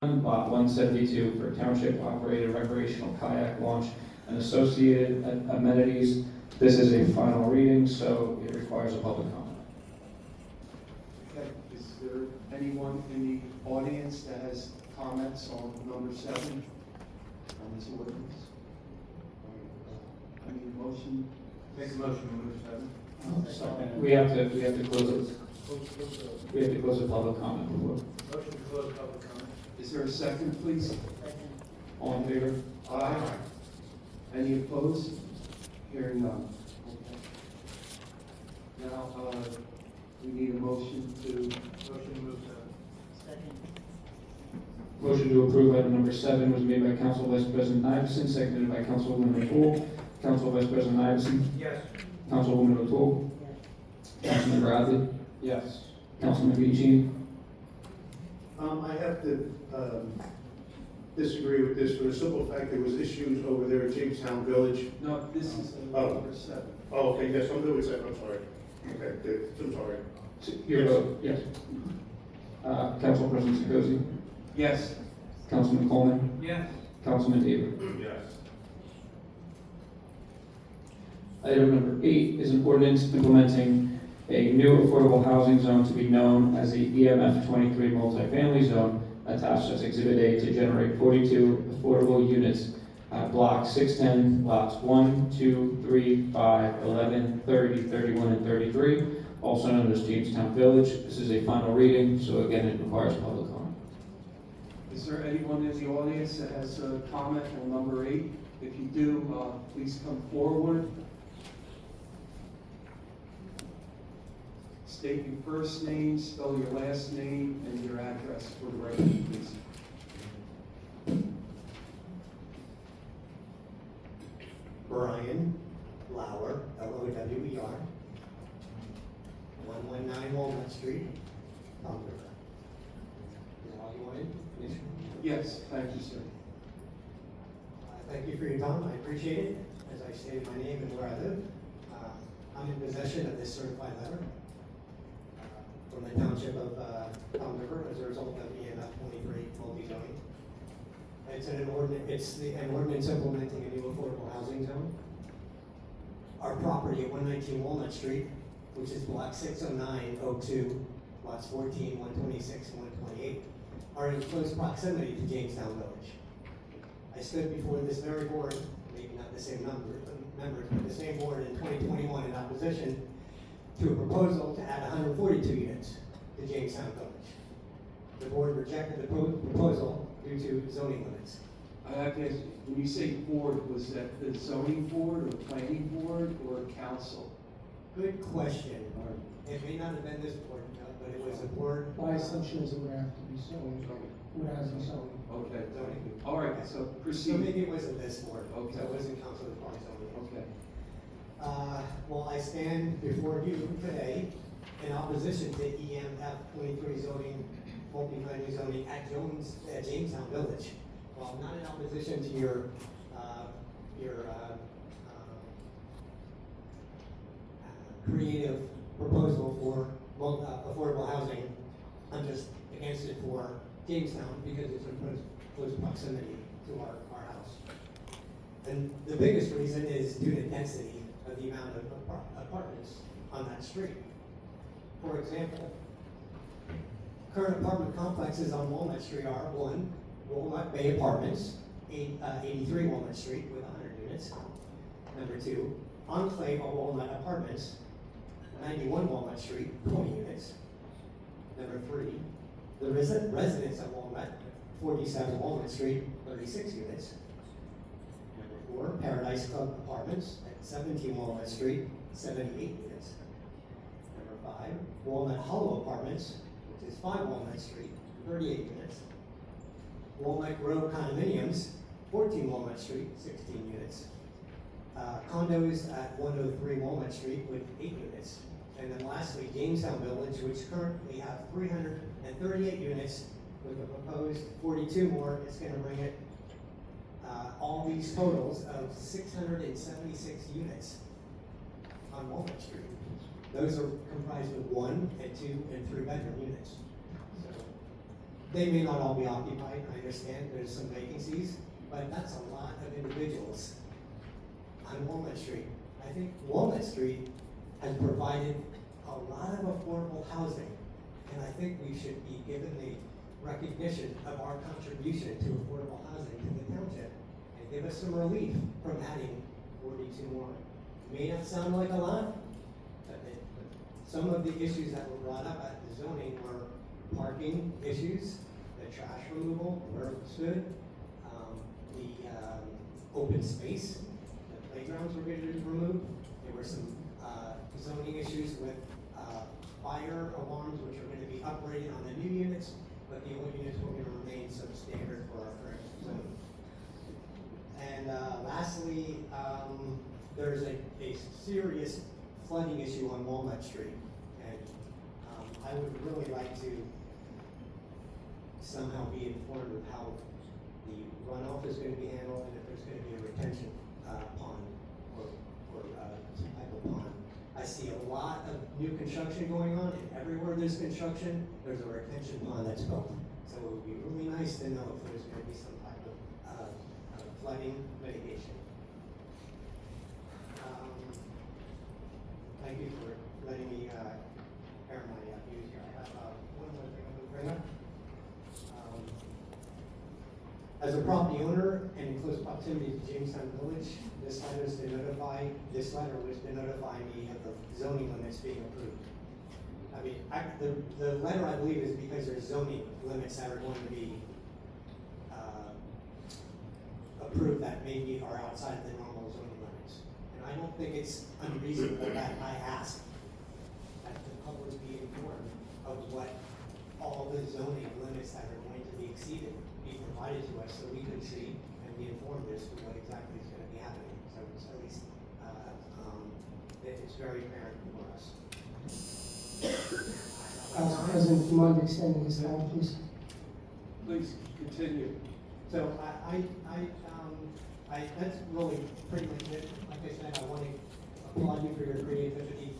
Lot 172 for Township operated recreational kayak launch and associated amenities. This is a final reading, so it requires a public comment. Okay, is there anyone in the audience that has comments on number 7 on this ordinance? I need a motion. Make a motion on number 7. We have to close it. We have to close the public comment before. Motion to close public comment. Is there a second, please? Second. All in favor? Aye. Any opposed? Hearing none. Okay. Now, we need a motion to move 7. Second. Motion to approve item number 7 was made by Council Vice President Iverson, seconded by Councilwoman O'Toole. Council Vice President Iverson? Yes. Councilwoman O'Toole? Yes. Councilman Bradley? Yes. Councilman Piccini? I have to disagree with this for the simple fact there was issues over there at Jamestown Village. No, this is Oh. number 7. Oh, okay, yes, I'm good with that, I'm sorry. Okay, good, I'm sorry. Your Yes. vote? Yes. Council President Sekozy? Yes. Councilman Coleman? Yes. Councilman Deaver? Yes. Item number 8 is an ordinance implementing a new affordable housing zone to be known as the EMF 23 multifamily zone, attached as Exhibit A to generate 42 affordable units at Block 610, lots 1, 2, 3, 5, 11, 30, 31, and 33, also known as Jamestown Village. This is a final reading, so again, it requires public comment. Is there anyone in the audience that has a comment on number 8? If you do, please come forward. State your first name, spell your last name, and your address for the record, please. Brian Lauer, L-O-W-E-R, 119 Walnut Street, Thunder. Is that all you wanted? Yes, thank you, sir. Thank you for your time, I appreciate it. As I stated my name and where I live, I'm in possession of this certified letter from the Township of Palm River as a result of EMF 23 multi-zoning. It's an ordinance implementing a new affordable housing zone. Our property at 119 Walnut Street, which is block 60902, lots 14, 126, and 128, are in close proximity to Jamestown Village. I stood before this very board, maybe not the same members, but the same board in 2021 in opposition to a proposal to add 142 units to Jamestown Village. The board rejected the proposal due to zoning limits. I have to ask, when you say board, was that the zoning board, or planning board, or council? Good question. It may not have been this board, but it was a board. By assumption, it would have to be sold, would have to be sold. Okay, Zoning. all right, so So proceed. maybe it wasn't this board. Okay. So it wasn't council, it was probably zoning. Okay. Well, I stand before you today in opposition to EMF 23 zoning, multi-family zoning at Jamestown Village. Well, not in opposition to your creative proposal for affordable housing. I'm just against it for Jamestown because it's in close proximity to our house. And the biggest reason is due to density of the amount of apartments on that street. For example, current apartment complexes on Walnut Street are 1, Walnut Bay Apartments, 83 Walnut Street with 100 units. Number 2, Enclave of Walnut Apartments, 91 Walnut Street, 20 units. Number 3, the residence of Walnut, 47 Walnut Street, 36 units. Number 4, Paradise Club Apartments at 17 Walnut Street, 78 units. Number 5, Walnut Hollow Apartments, which is 5 Walnut Street, 38 units. Walnut Grove Condominiums, 14 Walnut Street, 16 units. Condos at 103 Walnut Street with 8 units. And then lastly, Jamestown Village, which currently have 338 units with a proposed 42 more. It's going to bring it all these totals of 676 units on Walnut Street. Those are comprised of 1 and 2 and 3 bedroom units. So They may not all be occupied, I understand, there's some vacancies, but that's a lot of individuals on Walnut Street. I think Walnut Street has provided a lot of affordable housing, and I think we should be given the recognition of our contribution to affordable housing to the township, and give us some relief from adding 42 more. It may not sound like a lot, but some of the issues that were brought up at the zoning were parking issues, the trash removal, where it stood, the open space, the playgrounds were going to be removed. There were some zoning issues with fire alarms, which are going to be upgraded on the new units, but the old units were going to remain substandard for our current zoning. And lastly, there's a serious flooding issue on Walnut Street. And I would really like to somehow be informed of how the runoff is going to be handled and if there's going to be a retention pond or some type of pond. I see a lot of new construction going on, and everywhere there's construction, there's a retention pond that's built. So it would be really nice to know if there's going to be some type of flooding mitigation. Thank you for letting me air my views here. I have one more thing I'm going to bring up. As a property owner and in close proximity to Jamestown Village, this letter was to notify me of the zoning limits being approved. I mean, the letter, I believe, is because there's zoning limits that are going to be approved that maybe are outside the normal zoning limits. And I don't think it's unreasonable that I ask that the public be informed of what all the zoning limits that are going to be exceeded be provided to us so we can see and be informed as to what exactly is going to be happening. So it's at least it's very apparent for us. Council President, do you mind extending his time, please? Please continue. So that's really pretty much it. Like I said, I want to applaud you for your creativity.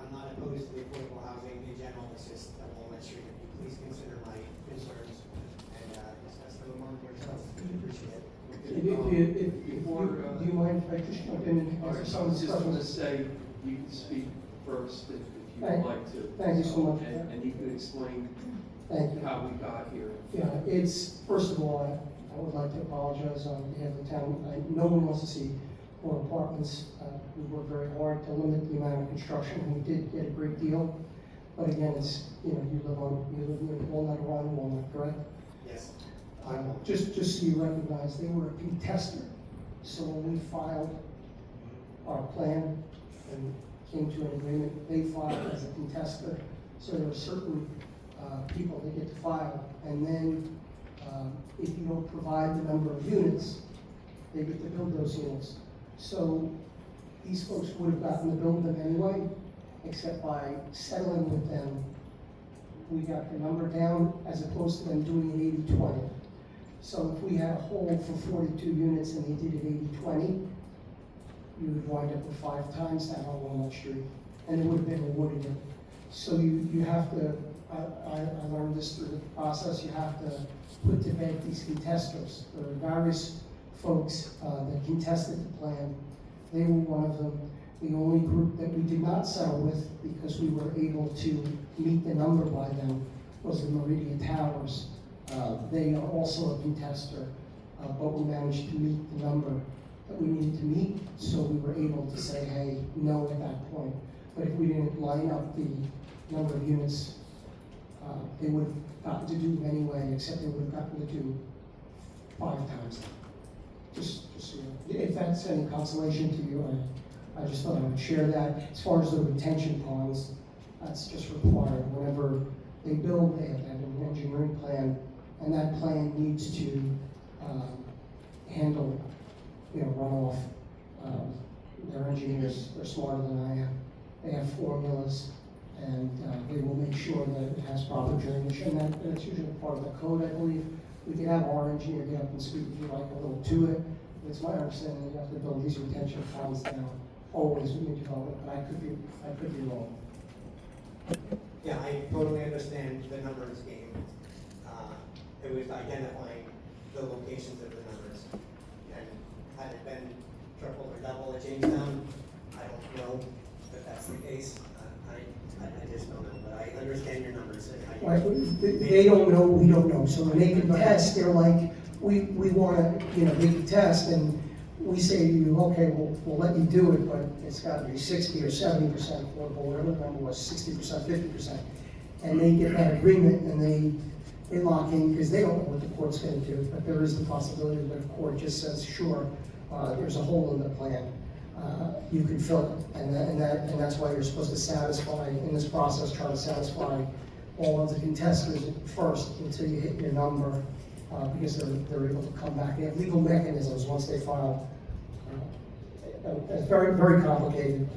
I'm not opposed to the affordable housing in general. It's just that Walnut Street. If you please consider my concerns and discuss them among yourselves. I appreciate it. Do you mind if I just jump in and All right, answer so I some of was the just going to questions? say, you can speak first if you Thank- would like to. thank you so much. And you can explain Thank you. how we got here. Yeah, it's, first of all, I would like to apologize on behalf of the town. No one wants to see more apartments. We worked very hard to limit the amount of construction. We did get a great deal. But again, it's, you live near Walnut, around Walnut, correct? Yes. Just so you recognize, they were a contester. So when we filed our plan and came to an agreement, they filed as a contester. So there are certain people that get to file, and then if you don't provide the number of units, they get to build those units. So these folks would have gotten to build them anyway, except by settling with them, we got the number down as opposed to them doing it 80-20. So if we had a hold for 42 units and they did it 80-20, you would wind up with 5 times that on Walnut Street, and it would have been awarded it. So you have to, I learned this through the process, you have to put to bed these contesters. There are various folks that contested the plan. They were one of them. The only group that we did not settle with, because we were able to meet the number by them, was the Meridian Towers. They are also a contester, but we managed to meet the number that we needed to meet, so we were able to say, hey, no at that point. But if we didn't line up the number of units, they would have gotten to do them anyway, except they would have gotten to do 5 times that. Just so you know. If that's any consolation to you, I just thought I would share that. As far as the retention ponds, that's just required. Whenever they build, they have to have an engineering plan, and that plan needs to handle, runoff. Their engineers are smarter than I am. They have formulas, and they will make sure that it has proper drainage, and that's usually part of the code, I believe. We can have our engineer get up and speak if you like a little to it. It's my understanding that you have to build these retention ponds now, always with new development, but I could be wrong. Yeah, I totally understand the numbers game. It was identifying the locations of the numbers. And had it been triple or double at Jamestown, I don't know if that's the case. I just don't know, but I understand your numbers. And Right, they don't know, we don't know, so when they can test, they're like, we wanna, they can test, and we say to you, okay, we'll let you do it, but it's gotta be 60 or 70% affordable, whatever the number was, 60%, 50%. And they get that agreement, and they lock in, because they don't know what the court's gonna do, but there is the possibility that the court just says, sure, there's a hole in the plan, you can fill it, and that's why you're supposed to satisfy, in this process, try to satisfy all of the contestants first until you hit your number, because they're able to come back. They have legal mechanisms once they file. It's very, very complicated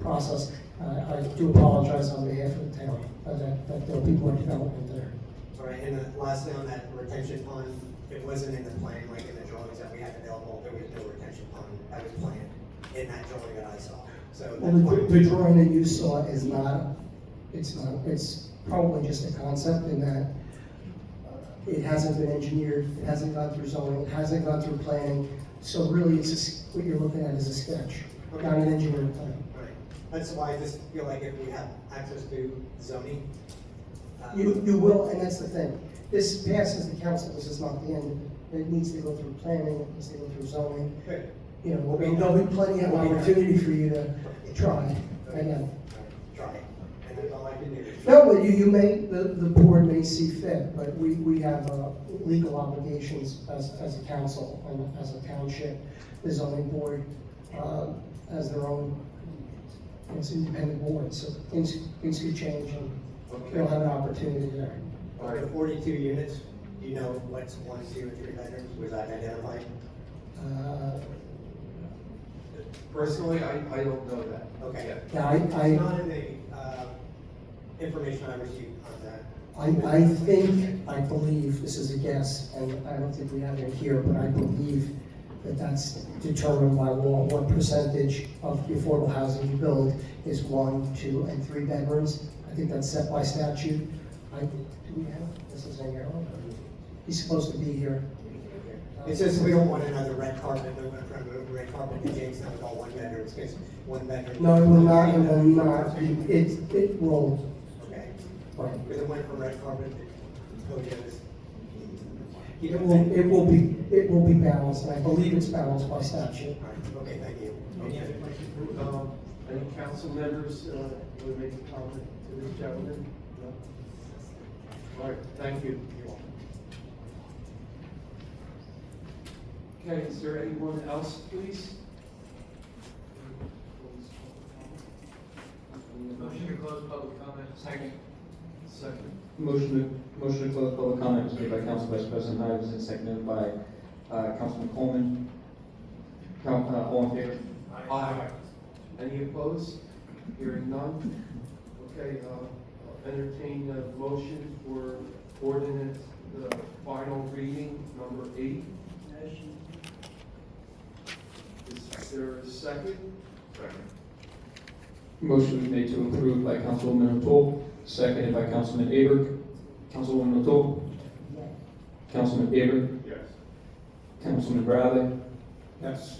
process. I do apologize on behalf of the town that there'll be more development there. All right, and lastly on that retention pond, it wasn't in the plan, like in the drawings that we had available, there was no retention pond that was planned in that drawing that I saw. So Well, that's why. the drawing that you saw is not, it's probably just a concept in that it hasn't been engineered, it hasn't gone through zoning, it hasn't gone through planning. So really, what you're looking at is a sketch, not an engineered plan. Right, that's why I just feel like if we have access to zoning. You will, and that's the thing. This passes the council, this is not the end of it. It needs to go through planning, it needs to go through zoning. Good. There'll be plenty of opportunity for you to try, again. Try it, and that's all I can do. No, but you may, the board may see fit, but we have legal obligations as a council and as a township. The zoning board has their own, it's independent board, so things could change and they'll have an opportunity there. Are the 42 units, do you know what's 1, 2, and 3 bedrooms, was that identified? Personally, I don't know that. Okay. Yeah, It's not in the information I received on that. I believe, this is a guess, and I don't think we have it here, but I believe that that's determined by law, what percentage of the affordable housing you build is 1, 2, and 3 bedrooms. I think that's set by statute. Do we have, this is in here, he's supposed to be here. It says we don't want another red carpet, they're gonna try to move red carpet to Jamestown with all 1 bedrooms, because 1 bedroom. No, it will not, it will, Okay, right. because it went from red carpet to podiums. It will be balanced, and I believe it's balanced by statute. All right, okay, thank you. Okay. Any council members would make a comment to this gentleman? No? All right, thank you. Okay, is there anyone else, please? Motion to close public comment. Second. Second. Motion to close public comment was made by Council Vice President Ives and seconded by Councilman Coleman. All in favor? Aye. Any opposed? Hearing none? Okay, entertain a motion for ordinance, the final reading, number 8. Motion. Is there a second? Second. Motion was made to approve by Councilwoman O'Toole, seconded by Councilman Aber. Councilwoman O'Toole? Yes. Councilman Aber? Yes. Councilman Bradley? Yes.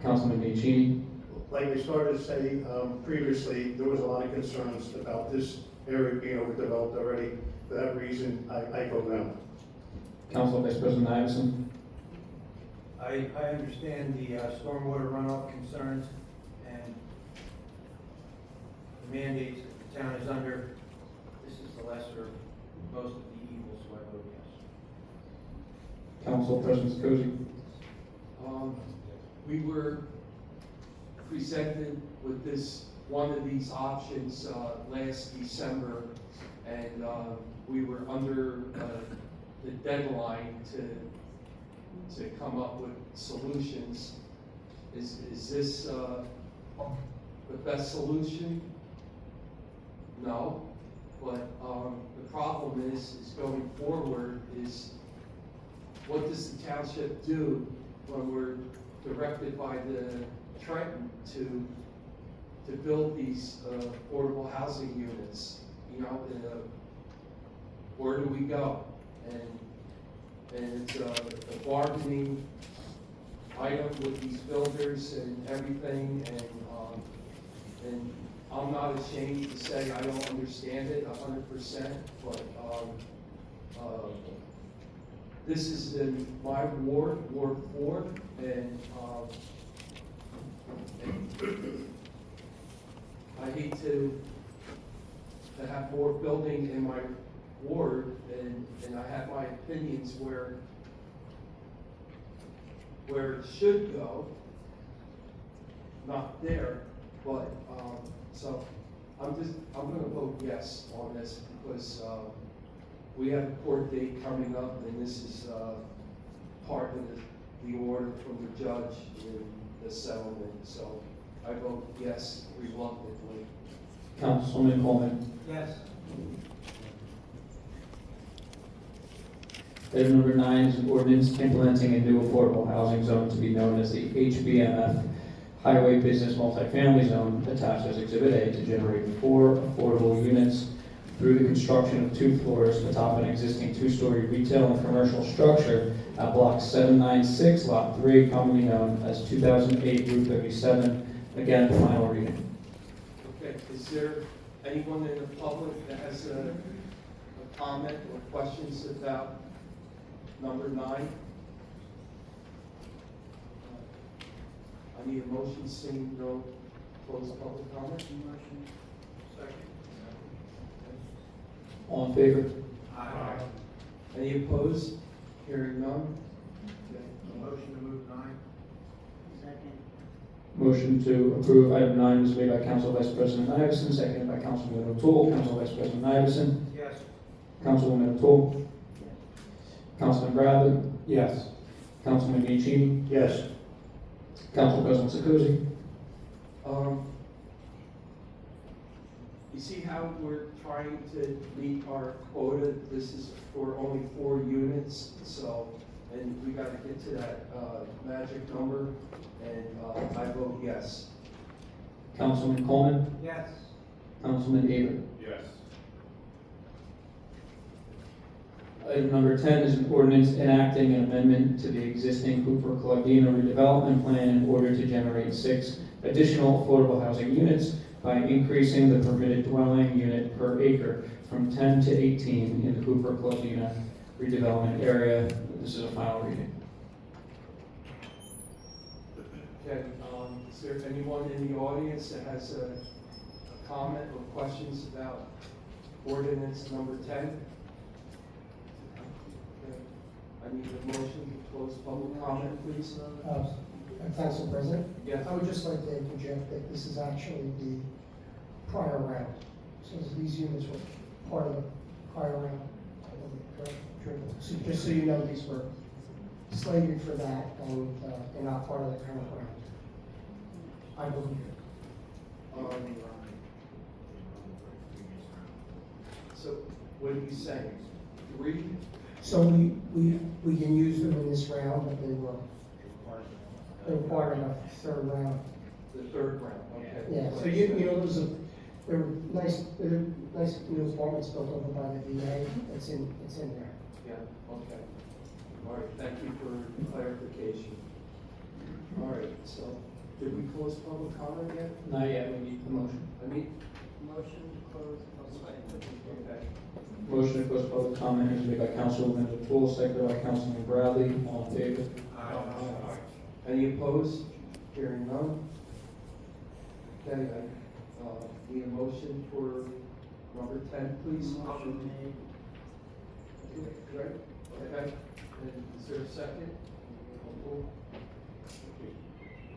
Councilman Mancini? Like we started to say previously, there was a lot of concerns about this area being overdeveloped already. For that reason, I vote no. Council Vice President Iverson? I understand the stormwater runoff concerns and the mandates that the town is under. This is the lesser of most of the evils, so I vote yes. Council President Scosi? We were presented with one of these options last December, and we were under the deadline to come up with solutions. Is this the best solution? No, but the problem is going forward is, what does the township do when we're directed by the Trenton to build these affordable housing units? Where do we go? And and it's a bargaining item with these builders and everything, and I'm not ashamed to say I don't understand it 100%, but, this is in my ward, Ward 4, and I hate to have more building in my ward, and I have my opinions where it should go, not there, but, so I'm gonna vote yes on this because, we have a court date coming up, and this is, part of the order from the judge in the settlement, so I vote yes reluctantly. Councilman Coleman. Yes. Item number 9 is an ordinance implementing a new affordable housing zone to be known as the HBMF Highway Business Multifamily Zone, attached as Exhibit A, to generate 4 affordable units through the construction of 2 floors atop an existing 2-story retail and commercial structure at Block 796, Lot 3, commonly known as 2008 Route 37. Again, final reading. Okay, is there anyone in the public that has a comment or questions about number 9? I need a motion, seeing no closed public comment. Motion. Second. All in favor? Aye. Any opposed? Hearing none? Okay. Motion to move 9. Second. Motion to approve item 9 was made by Council Vice President Iverson, seconded by Councilman O'Toole. Council Vice President Iverson. Yes. Councilwoman O'Toole. Councilman Bradley. Yes. Councilman Bianchini. Yes. Council President Sakozy. You see how we're trying to meet our quota? This is for only 4 units, so, and we gotta get to that, magic number, and, I vote yes. Councilman Coleman. Yes. Councilman Aber. Yes. Item number 10 is an ordinance enacting an amendment to the existing Cooper Colladino redevelopment plan in order to generate 6 additional affordable housing units by increasing the permitted dwelling unit per acre from 10 to 18 in the Cooper Colladino redevelopment area. This is a final reading. Okay, is there anyone in the audience that has a comment or questions about ordinance number 10? Okay. I need a motion to close public comment, please. Council President? Yes. I would just like to interject that this is actually the prior round. So these units were part of the prior round. I believe, correct? So just so you know, these were slated for that and not part of the current round. I believe. So what are you saying? 3? So we can use them in this round, but they were part of the third round. The 3rd round, okay. Yeah, so you know, there were nice new apartments built over by the VA. It's in there. Yeah, okay. All right, thank you for clarification. All right, so did we close public comment yet? Not yet, we need the motion. I mean, Motion to close public comment. okay. Motion to close public comment is made by Councilwoman O'Toole, seconded by Councilman Bradley. All in favor? Any opposed? Hearing none? Okay, I need a motion for number 10, please. Motion made. Right, okay. And is there a second?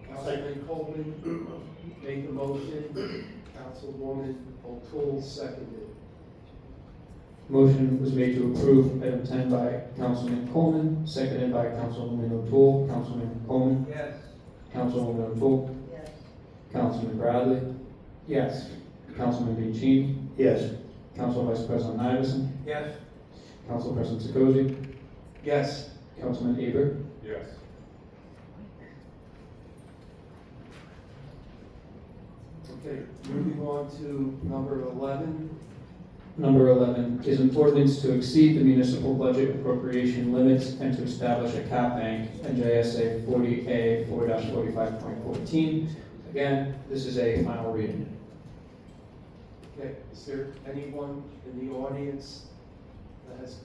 Councilman Coleman made the motion, Councilwoman O'Toole seconded. Motion was made to approve item 10 by Councilman Coleman, seconded by Councilwoman O'Toole. Councilman Coleman. Yes. Councilwoman O'Toole. Yes. Councilman Bradley. Yes. Councilman Bianchini. Yes. Council Vice President Iverson. Yes. Council President Sakozy. Yes. Councilman Aber. Yes. Okay, moving on to number 11. Number 11 is an ordinance to exceed the municipal budget appropriation limits and to establish a cap bank, NJSA 40A 4-45.14. Again, this is a final reading. Okay, is there anyone in the audience that has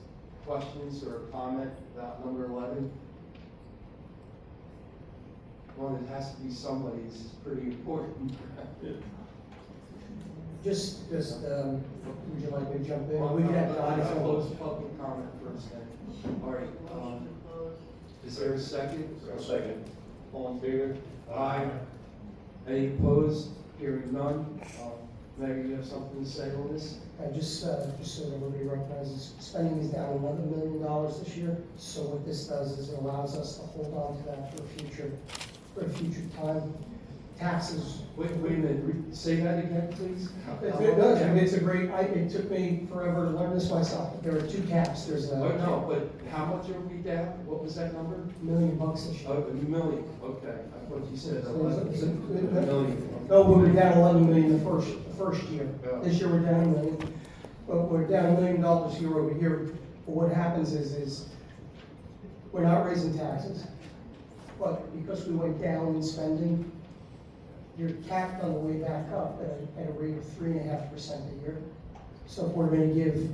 questions or comment about number 11? Well, it has to be somebody, this is pretty important. Just, would you like me to jump in? Well, We can have I'll guys close on. public comment first then. All right, Motion to close. is there a second? I'll second. All in favor? Aye. Any opposed? Hearing none. Mayor, you have something to say on this? Just so that everybody recognizes, spending is down $11 million this year. So what this does is it allows us to hold on to that for a future time. Taxes. Wait a minute, say that again, please? It does, I mean, it's a great, it took me forever to learn this myself, but there are two caps. There's Oh, no, but how much are we down? What was that number? $1 million this year. Oh, $1 million, okay. I thought you said So 11. is it- $1 million. No, we were down 11 million the first year. Yeah. This year we're down 1 million, but we're down $1 million year over year. But what happens is we're not raising taxes, but because we went down in spending, you're capped on the way back up at a rate of 3.5% a year. So if we're gonna give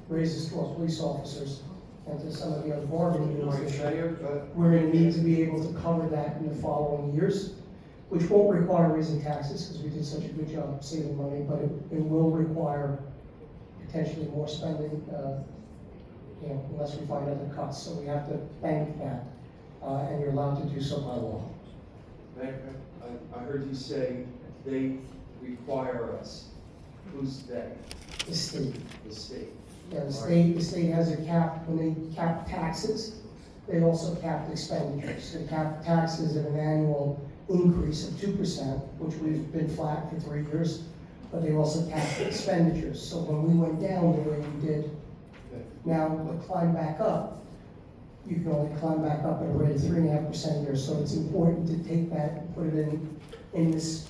raises to our police officers and to some of the other bargaining All units right, this year, Mayor, we're gonna need to be able to cover that in the following years, which won't require raising taxes, because we did such a good job saving money, but it will require potentially more spending, unless we find other cuts, so we have to bank that, and you're allowed to do so by law. Mayor, I heard you say they require us. Who's they? The state, The state. yeah, the state has a cap, when they cap taxes, they also cap expenditures. They cap taxes at an annual increase of 2%, which we've been flat for 3 years, but they also cap expenditures. So when we went down the way we did, now to climb back up, you can only climb back up at a rate of 3.5% a year. So it's important to take that and put it in this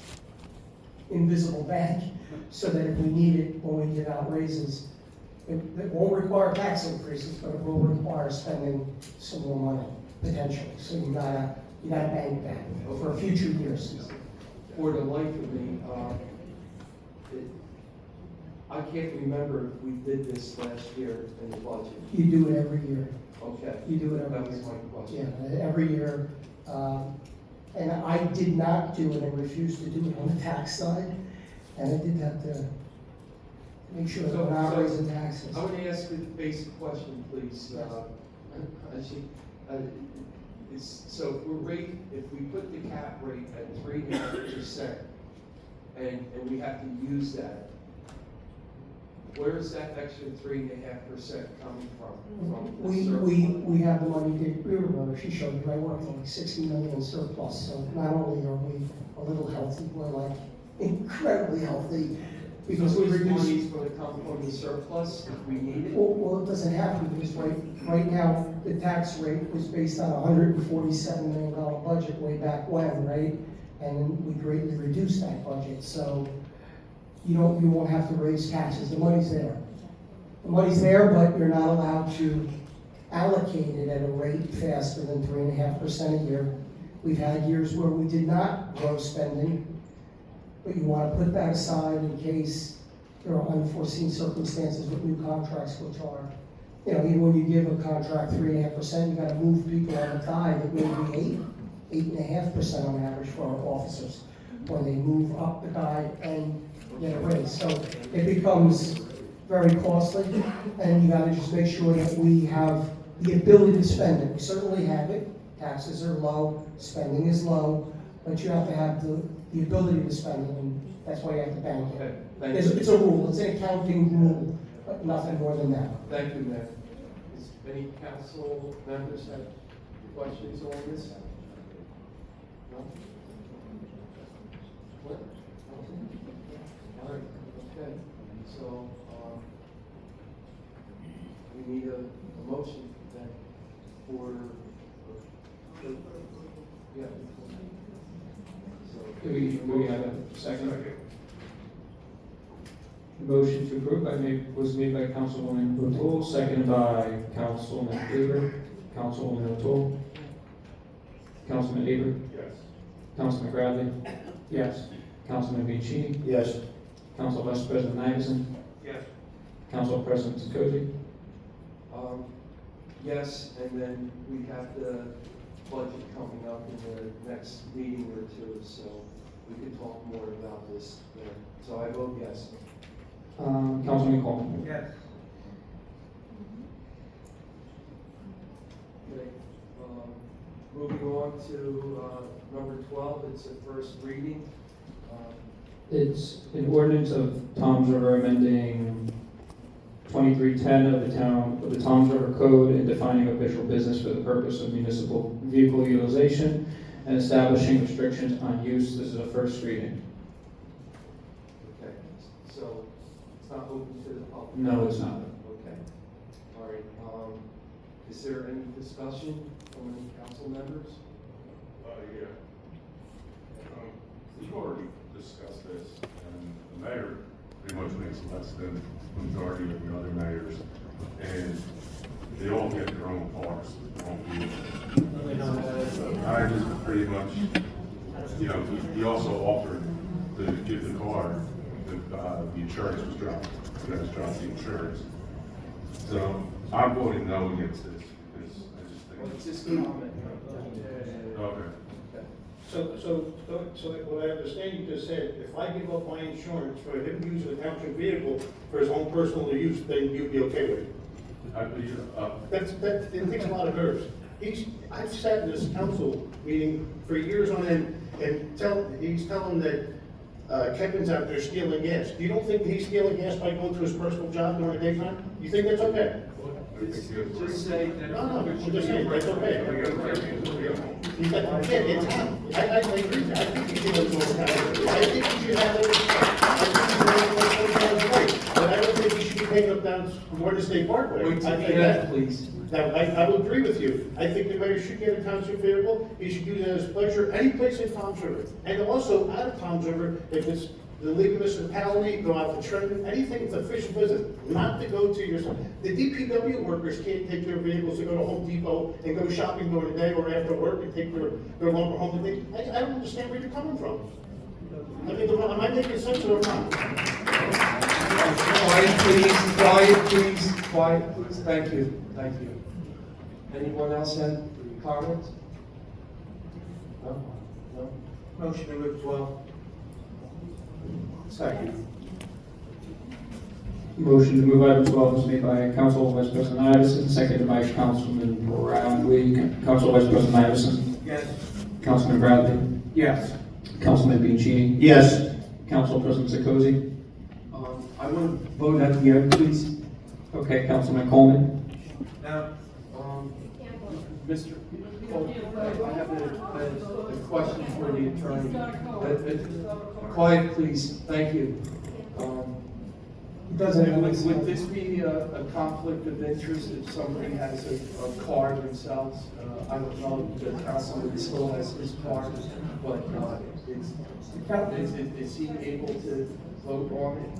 invisible bank, so that if we need it when we give out raises, it won't require tax increases, but it will require spending some more money, potentially. So you gotta bank that for future years. For the life of me, I can't remember if we did this last year in the budget. You do it every year. Okay. You do it every That was year. my question. Yeah, every year. And I did not do it and refused to do it on the tax side. And I did have to make sure that we're not raising taxes. I want to ask a basic question, please. So if we put the cap rate at 3.5%, and we have to use that, where is that extra 3.5% coming from? We have the money, remember, she showed you, I worked on like 60 million in surplus, so not only are we a little healthy, we're like incredibly healthy, because we Because reduced. money's going to come from the surplus if we need it? Well, it doesn't have to, because right now, the tax rate was based on a $147 million budget way back when, right? And we greatly reduced that budget, so you won't have to raise taxes, the money's there. The money's there, but you're not allowed to allocate it at a rate faster than 3.5% a year. We've had years where we did not grow spending, but you want to put that aside in case there are unforeseen circumstances with new contracts, which are, even when you give a contract 3.5%, you got to move people on the guide that may be 8.5% on average for our officers, when they move up the guide and get a raise. So it becomes very costly, and you got to just make sure that we have the ability to spend it. We certainly have it. Taxes are low, spending is low, but you have to have the ability to spend it, and that's why you have to bank it. Okay, thank It's you. a rule, it's an accounting rule, but nothing more than that. Thank you, Mayor. Does any council members have questions on this? No? What? All right, okay, so, we need a motion then for, yeah. So, Do we have a second? Motion to approve was made by Councilwoman O'Toole, seconded by Councilman Aber. Councilwoman O'Toole. Councilman Aber. Yes. Councilman Bradley. Yes. Councilman Bianchini. Yes. Council Vice President Iverson. Yes. Council President Sekozy. Yes, and then we have the budget coming up in the next meeting or two, so we can talk more about this there. So I vote yes. Councilman Coleman. Yes. Okay, moving on to number 12, it's a first reading. It's an ordinance of Tom's River amending 2310 of the Tom's River Code and defining official business for the purpose of municipal vehicle utilization and establishing restrictions on use. This is a first reading. Okay, so it's not open to the public? No, it's not. Okay, all right. Is there any discussion from any council members? Yeah. We've already discussed this, and the mayor pretty much makes less than the majority of the other mayors, and they all get their own cars, their own vehicles. I just pretty much, he also offered to give the car, the insurance was dropped, you guys dropped the insurance. So I'm voting no against this, because I just think. Well, it's just comment. Okay. So what I understand you just said, if I give up my insurance for him using a township vehicle for his own personal use, then you'd be okay with it? It takes a lot of nerves. I've sat in this council meeting for years on end, and he's telling that Kevin's out there stealing gas. You don't think he's stealing gas by going to his personal job during the daytime? You think that's okay? Just say that. No, I'm just saying, that's okay. He's like, yeah, it's him. I agree. I think he should go to a town. I think he should have but I don't think he should be paying up down Warden State Parkway. Wait till I the think end, please. I will agree with you. I think the mayor should get a township vehicle. He should use it as pleasure any place in Tom's River. And also out of Tom's River, if it's the legal municipality, go out to Trenton, anything that's official business, not to go to your, the DPW workers can't take their vehicles to go to Home Depot and go shopping during the day or after work and take their lumber home and things. I don't understand where you're coming from. I mean, am I making sense or not? Quiet, please. Thank you. Anyone else have comments? No? Motion to move 12. Second. Motion to move item 12 was made by Council Vice President Iverson, seconded by Councilman Bradley. Council Vice President Iverson. Yes. Councilman Bradley. Yes. Councilman Bianchini. Yes. Council President Sekozy. I want to vote at the end, please. Okay, Councilman Coleman. Now, Mr. I have a question for the attorney. Quiet, please. Thank you. Would this be a conflict of interest if somebody has a car themselves? I don't know if the councilman still has his car, but is he able to vote on it?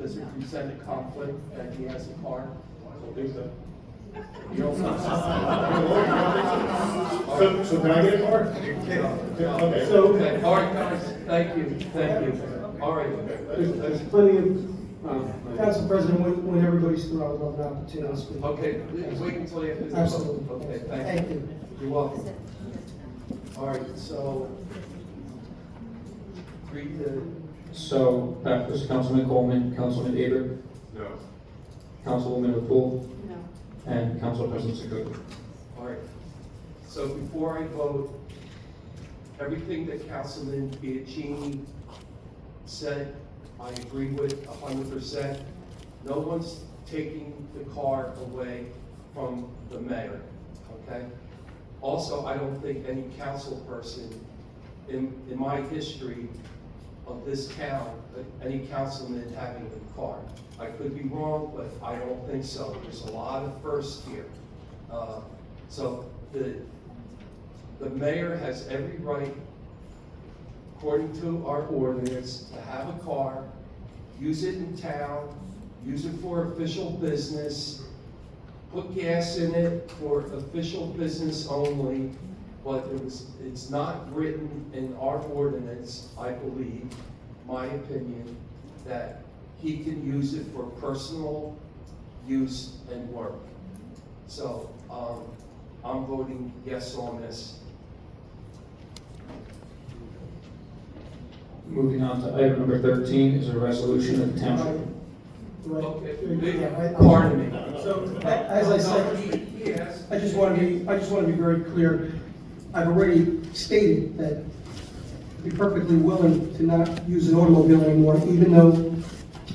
Does it present a conflict that he has a car? You don't think So can I get a car? Okay. Okay, all right, guys, thank you. All right. There's plenty of, Council President, when everybody's through, I would love an opportunity to speak. Okay, wait until you have the. Absolutely. Okay, Thank you. You're welcome. All right, so, read the, So that was Councilman Coleman, Councilman Aber, No. Councilwoman O'Toole, and Council President Sekozy. all right. So before I vote, everything that Councilman Bianchini said, I agree with 100%. No one's taking the car away from the mayor, okay? Also, I don't think any council person in my history of this town, any councilman having a car. I could be wrong, but I don't think so. There's a lot of firsts here. So the mayor has every right, according to our ordinance, to have a car use it in town, use it for official business, put gas in it for official business only, but it's not written in our ordinance, I believe, my opinion, that he can use it for personal use and work. So, I'm voting yes on this. Moving on to item number 13 is a resolution of the township. Okay, pardon me. So, as I said, Yes. I just want to be very clear. I've already stated that I'd be perfectly willing to not use an automobile anymore, even though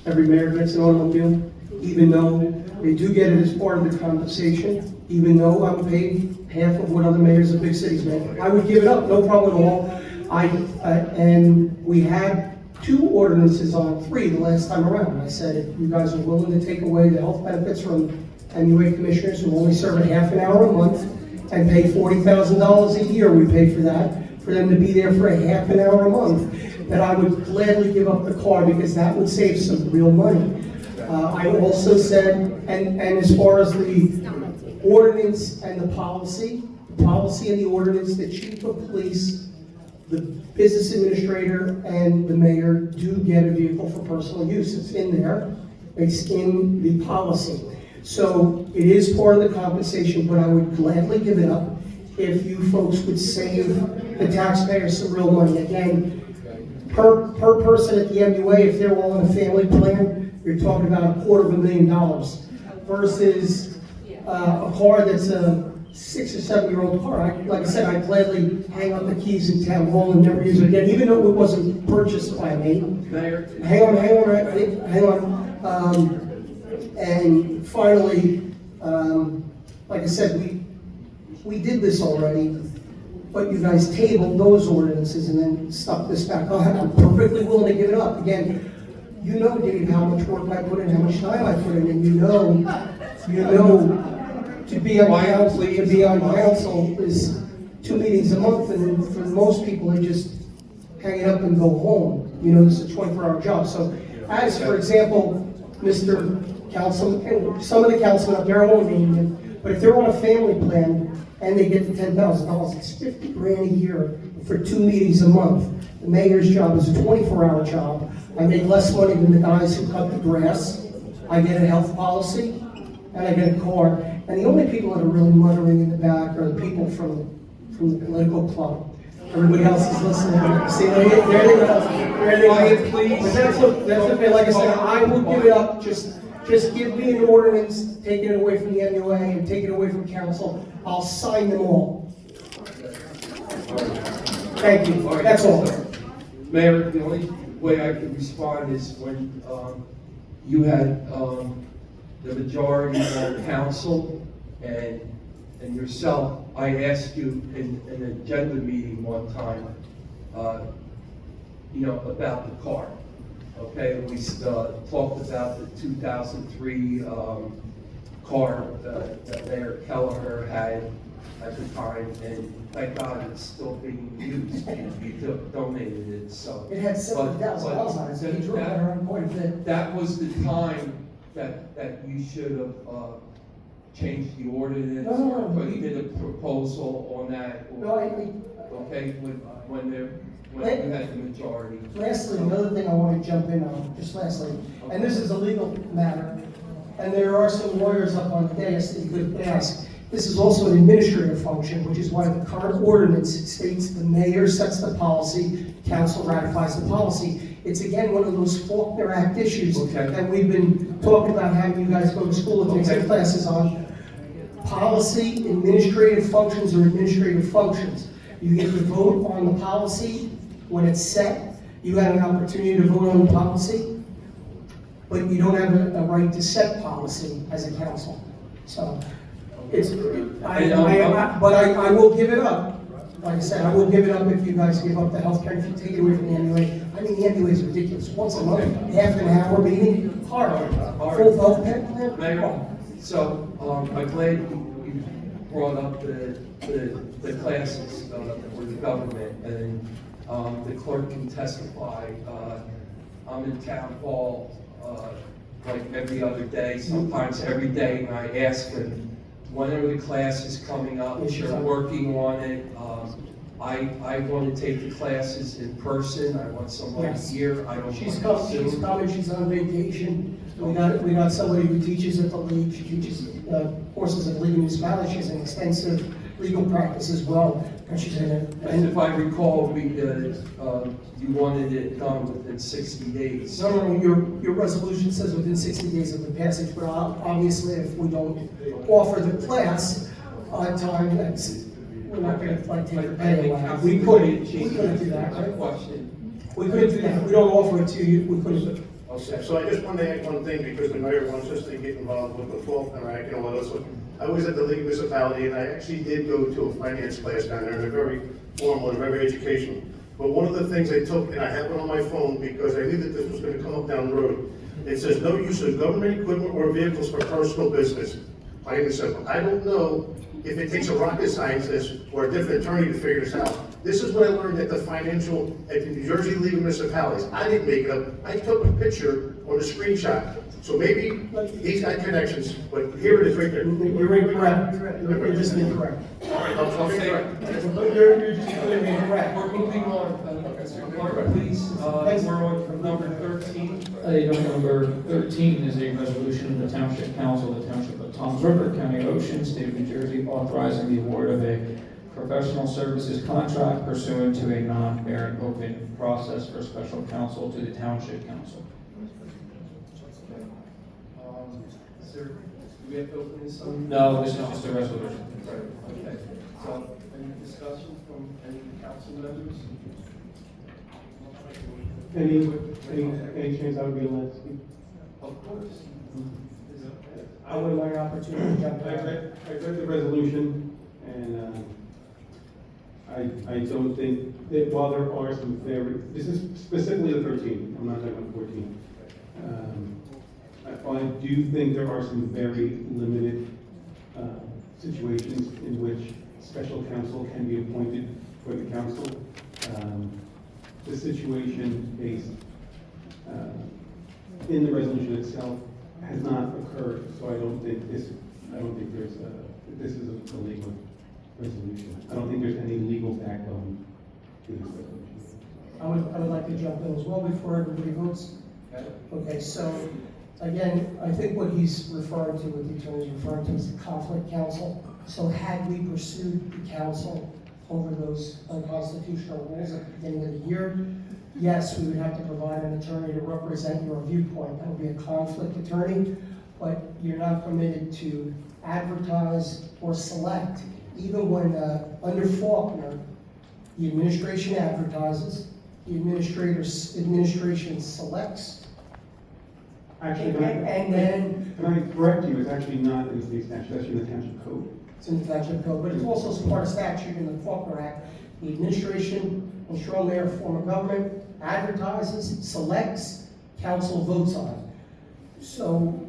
every mayor gets an automobile, even though they do get it as part of the compensation, even though I'm paid half of what other mayors of big cities make. I would give it up, no problem at all. And we had 2 ordinances on 3 the last time around. I said, if you guys are willing to take away the health benefits from MUA commissioners who only serve a half an hour a month and pay $40,000 a year, we pay for that, for them to be there for a half an hour a month, that I would gladly give up the car because that would save some real money. I also said, and as far as the ordinance and the policy and the ordinance, the chief of police, the business administrator, and the mayor do get a vehicle for personal use. It's in there. It's in the policy. So it is part of the compensation, but I would gladly give it up if you folks would save the taxpayers some real money. Again, per person at the MUA, if they're all on a family plan, you're talking about $250,000 versus a car that's a 6 or 7 year old car. Like I said, I'd gladly hang up the keys in town hall and never use it again, even though it wasn't purchased by me. Mayor? Hang on. And finally, like I said, we did this already, but you guys tabled those ordinances and then stuck this back on. I'm perfectly willing to give it up. Again, you know, Dave, how much work I put in, how much time I put in, and you know, to be on council is 2 meetings a month, and then for most people, they just hang it up and go home. You know, this is a 24-hour job. So, as for example, Mr. Councilman, and some of the councilmen up there, I won't name them, but if they're on a family plan and they get the $10,000, it's $50,000 a year for 2 meetings a month. The mayor's job is a 24-hour job. I make less money than the guys who cut the grass. I get a health policy, and I get a car. And the only people that are really muttering in the back are the people from the political club. Everybody else is listening. See, there they go. Quiet, please. But that's okay. Like I said, I will give it up. Just give me an ordinance, take it away from the MUA and take it away from council. I'll sign them all. Thank you. That's all. Mayor, the only way I can respond is when you had the majority on council and yourself, I asked you in an agenda meeting one time, about the car. Okay, we talked about the 2003 car that Mayor Kelleher had at the time, and thank God it's still being used. You donated it, so. It had $70,000 on it, so he drove it around quite a bit. That was the time that you should have changed the ordinance, No. or you did a proposal on that, No, okay, when you had the majority. Lastly, another thing I want to jump in on, just lastly, and this is a legal matter, and there are some lawyers up on the dais that you could ask. This is also an administrative function, which is why the current ordinance states the mayor sets the policy, council ratifies the policy. It's again one of those Faulkner Act issues Okay. that we've been talking about having you guys go to school and take some classes on. Policy, administrative functions are administrative functions. You get to vote on the policy when it's set. You have an opportunity to vote on the policy, but you don't have a right to set policy as a council. So, but I will give it up. Like I said, I will give it up if you guys give up the healthcare, if you take it away from the MUA. I mean, the MUA is ridiculous. Once a month, half an hour meeting, hard. Full healthcare. Mayor, so I'm glad you brought up the classes for the government, and the clerk can testify I'm in town hall, like every other day, sometimes every day, and I ask them, when are the classes coming up? They're working on it. I want to take the classes in person. I want somebody Yes. here. I don't She's want coming, she's Zoom. coming, she's on vacation. We got somebody who teaches at the league, she teaches courses at League of Municipalities, she has an extensive legal practice as well, and she's in it. And if I recall, you wanted it done within 60 days. No, your resolution says within 60 days of the passage, but obviously if we don't offer the class on time, we're not gonna like take the pay away. We couldn't do that, My right? question. We couldn't do that, we don't offer it to you, we couldn't. Okay. So I just want to add one thing, because the mayor wants us to get involved with the Faulkner Act and all that. So I was at the League Municipality, and I actually did go to a finance class down there, and they're very formal and very educational. But one of the things they took, and I have it on my phone because I knew that this was going to come up down the road, it says no use of government equipment or vehicles for personal business. Plain and simple. I don't know if it takes a rocket scientist or a different attorney to figure this out. This is what I learned at the New Jersey League of Municipalities. I didn't make it up. I took a picture or a screenshot. So maybe he's got connections, but here it is right there. You're incorrect, you're just incorrect. All right, I'll be correct. You're just clearly incorrect. We're moving on. Clerk, please, we're on from number 13. Item number 13 is a resolution of the Township Council of the Township of Toms River, County of Ocean, State of New Jersey, authorizing the award of a professional services contract pursuant to a non-fair and open process for special counsel to the Township Council. Do we have to open this up? No, this is just a resolution. Okay, so any discussion from any council members? Any chance I would be allowed to speak? Of course. I would like an opportunity to jump I in. read the resolution, and I don't think that while there are some very, this is specifically the 13, I'm not talking about 14. I do think there are some very limited situations in which special counsel can be appointed for the council. The situation based in the resolution itself has not occurred, so I don't think this is a legal resolution. I don't think there's any legal backbone to this resolution. I would like to jump in as well before everybody votes. Okay. Okay, so, again, I think what he's referring to, what the attorney is referring to is the conflict counsel. So had we pursued the council over those unconstitutional rules at the beginning of the year, yes, we would have to provide an attorney to represent your viewpoint. That would be a conflict attorney, but you're not permitted to advertise or select. Even when, under Faulkner, the administration advertises, the administration selects, Actually, and then can I correct you, it's actually not in the state statute, it's actually in the township code. it's in the Township Code, but it's also part of statute in the Faulkner Act. The administration and strong mayor form of government advertises, selects, council votes on it. So,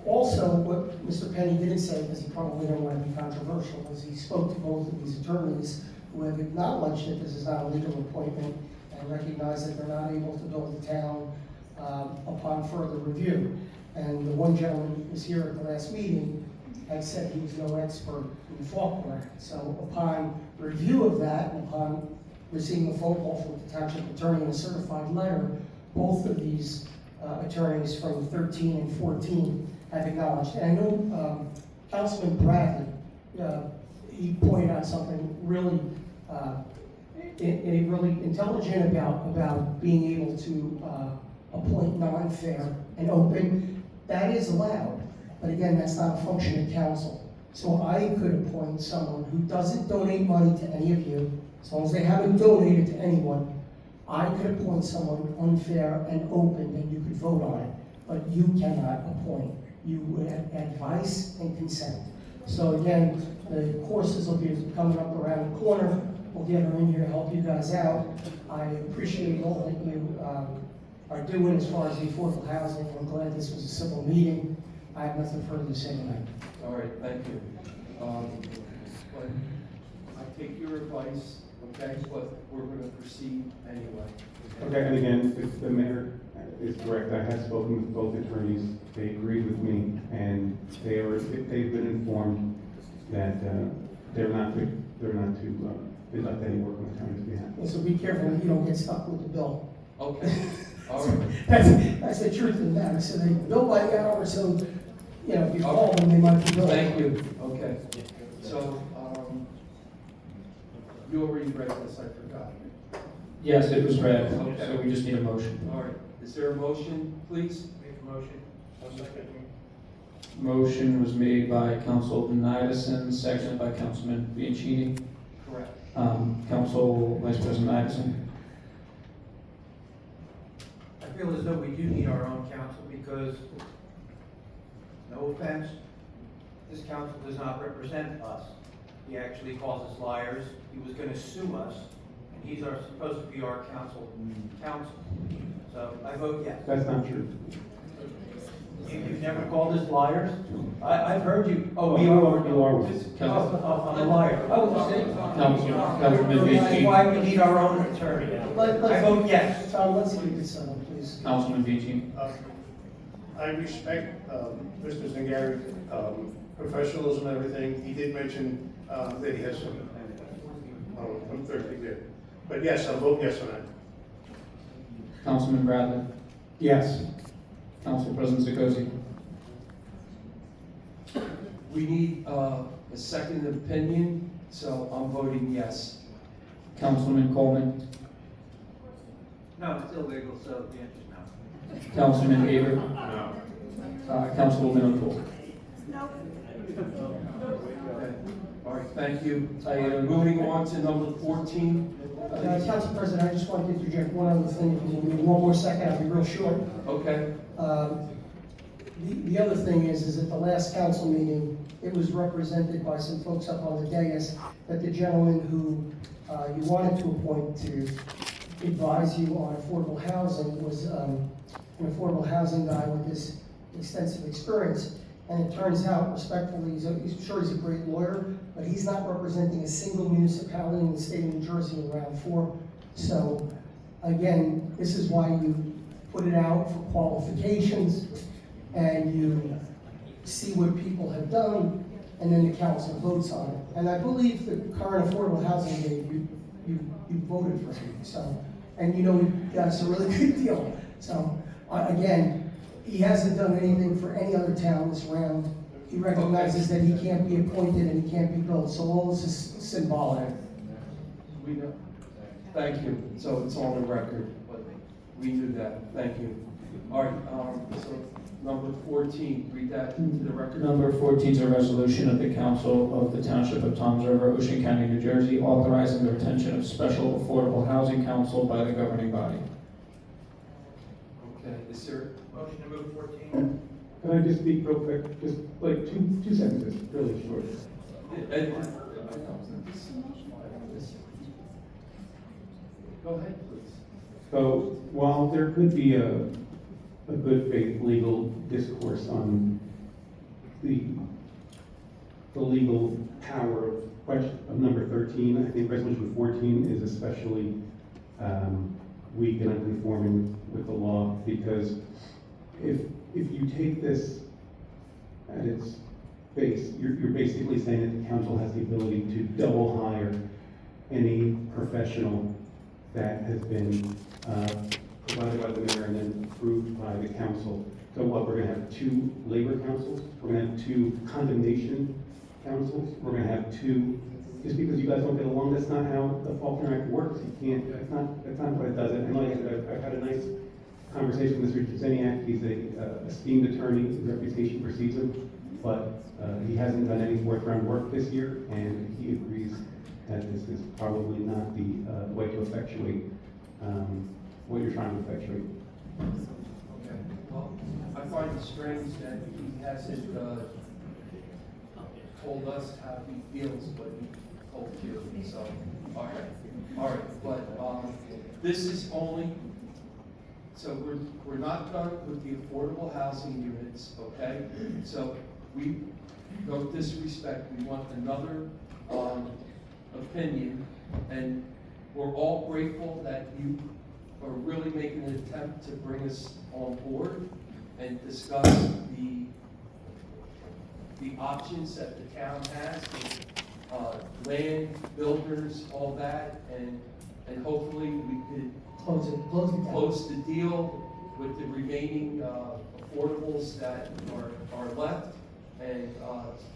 also, what Mr. Penny didn't say, because he probably didn't want to be controversial, is he spoke to both of these attorneys who have acknowledged that this is not a legal appointment and recognize that they're not able to build the town upon further review. And the one gentleman who was here at the last meeting had said he was no expert in the Faulkner Act. So upon review of that, and upon receiving a phone call from the township attorney and a certified letter, both of these attorneys from 13 and 14 have acknowledged. And I know Councilman Bradley, he pointed out something really really intelligent about being able to appoint non-fair and open. That is allowed, but again, that's not a function of council. So I could appoint someone who doesn't donate money to any of you, as long as they haven't donated to anyone. I could appoint someone unfair and open, and you could vote on it, but you cannot appoint. You would have advice and consent. So again, the courses will be coming up around the corner. We'll get her in here to help you guys out. I appreciate all that you are doing as far as the affordable housing. I'm glad this was a civil meeting. I have nothing further to say tonight. All right, thank you. But I take your advice, okay, but we're going to proceed anyway. Okay, and again, if the mayor is correct. I have spoken with both attorneys. They agree with me, and they've been informed that they're not to conduct any work on the county's behalf. And so be careful that you don't get stuck with the bill. Okay, all right. That's the truth of the matter. So they bill by the hour, so, you know, if you call them, they might be billed. Thank you, okay. So, you already read this, I forgot. Yes, it was read, Okay. so we just need a motion. All right, is there a motion, please? Make a motion. Motion was made by Councilman Idison, seconded by Councilman Bianchini. Correct. Council Vice President Idison. I feel as though we do need our own counsel because, no offense, this counsel does not represent us. He actually calls us liars. He was gonna sue us, and he's supposed to be our counsel. So I vote yes. That's not true. You've never called us liars? I've heard you. Oh, we You are. are- you are. Oh, I'm a liar. Oh, see? Councilman That's Bianchini. why we need our own attorney. I vote yes. Tom, let's keep it settled, please. Councilman Bianchini. I respect Mr. Zingari, professionalism and everything. He did mention that he has some Thursday there. But yes, I'll vote yes on that. Councilman Bradley. Yes. Council President Zikosi. We need a second opinion, so I'm voting yes. Councilman Coleman. No, it's illegal, so the answer's no. Councilman Avery. No. Councilwoman O'Toole. Okay. All right, thank you. Moving on to number 14. Council President, I just wanted to interject one other thing. If you give me one more second, I'll be real short. Okay, The other thing is at the last council meeting, it was represented by some folks up on the dais that the gentleman who you wanted to appoint to advise you on affordable housing was an affordable housing guy with this extensive experience. And it turns out, respectfully, he's sure he's a great lawyer, but he's not representing a single municipality in the state of New Jersey in round 4. So, again, this is why you put it out for qualifications, and you see what people have done, and then the council votes on it. And I believe the current affordable housing date, you voted for him, so, and you know, that's a really good deal. So, again, he hasn't done anything for any other town this round. He recognizes that he can't be appointed and he can't be built, so all this is symbolic. we know. Thank you. So it's on the record, but we knew that. Thank you. All right, so number 14, read that into the record. Number 14 is a resolution of the Council of the Township of Toms River, Ocean County, New Jersey, authorizing the retention of special affordable housing council by the governing body. Okay, is there, Motion to move 14. Can I just speak real quick? Just like two sentences, really short. Go ahead, please. So while there could be a good faith legal discourse on the legal power of number 13, I think resolution 14 is especially weak and unconforming with the law, because if you take this at its face, you're basically saying that the council has the ability to double hire any professional that has been provided by the mayor and then approved by the council. So what, we're gonna have 2 labor councils, we're gonna have 2 condemnation councils, we're gonna have 2, just because you guys don't get along, that's not how the Faulkner Act works. You can't, that's not what it does. And like I said, I've had a nice conversation with Mr. Zeniak. He's a esteemed attorney, his reputation precedes him, but he hasn't done any fourth-round work this year, and he agrees that this is probably not the way to effectuate what you're trying to effectuate. Okay, well, I find it strange that he hasn't told us how he feels, but he told you, so, all right, but this is only, so we're not done with the affordable housing units, okay? So we, no disrespect, we want another opinion, and we're all grateful that you are really making an attempt to bring us on board and discuss the options that the town has, land, builders, all that, and hopefully we could Close it down. close the deal with the remaining affordables that are left, and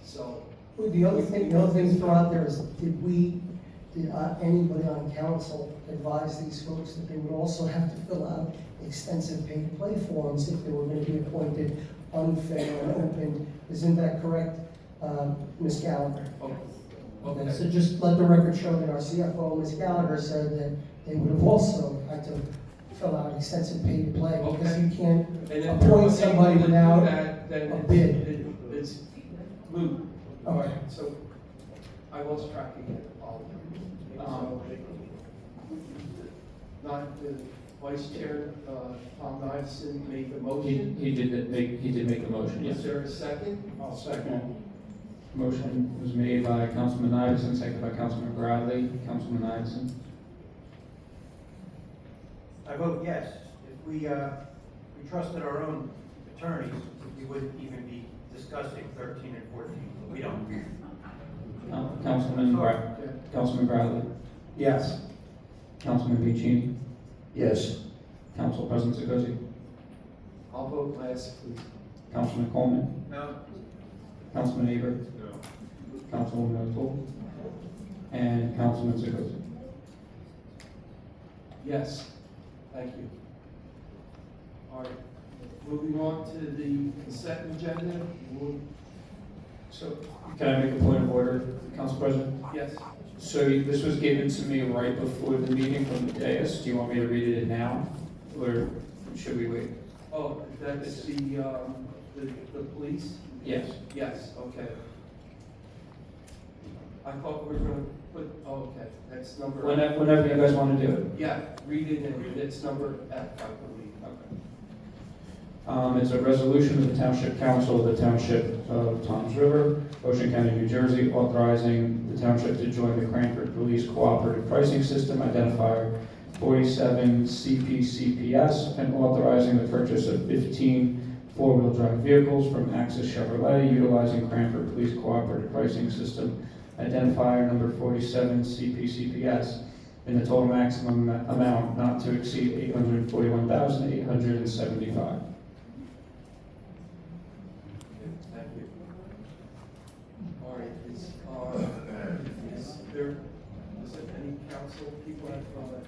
so. Well, the other thing to throw out there is, did anybody on council advise these folks that they would also have to fill out extensive pay-to-play forms if they were gonna be appointed unfair and open? Isn't that correct, Ms. Gallagher? Okay. So just let the record show that our CFO, Ms. Gallagher, said that they would have also had to fill out extensive pay-to-play, because Okay. you can't And if they're appoint unable somebody to do without that, then a it's- bid. It's moot. All right, Okay. so I lost track again, apologies. So, not the vice chair, Tom Iveson made the motion. He did make the motion, Is yes. there a second? I'll second. Motion was made by Councilman Iverson, seconded by Councilman Bradley. Councilman Iverson? I vote yes. If we trusted our own attorneys, we wouldn't even be discussing 13 and 14. We don't. Councilman Bradley? Yes. Councilman Bianchini? Yes. Council President Zagozi? I'll vote last, please. Councilman Coleman? No. Councilman Aber? No. Councilwoman O'Toole? And Councilman Zagozi? Yes, thank you. All right, moving on to the consent agenda. So, can I make a point of order, Council President? Yes, So this was given to me right before the meeting from the dais. Do you want me to read it now, or should we wait? oh, that's the police? Yes. Yes, okay. I thought we were gonna put, oh, okay, that's number. Whenever you guys want to do it. Yeah, read it, and it's number F, I believe. It's a resolution of the Township Council of the Township of Toms River, Ocean County, New Jersey, authorizing the township to join the Cranford Police Cooperative Pricing System identifier 47 CPCPS, and authorizing the purchase of 15 four-wheel drive vehicles from Axis Chevrolet utilizing Cranford Police Cooperative Pricing System identifier number 47 CPCPS in the total maximum amount not to exceed $841,875. Thank you. All right, is there any council people have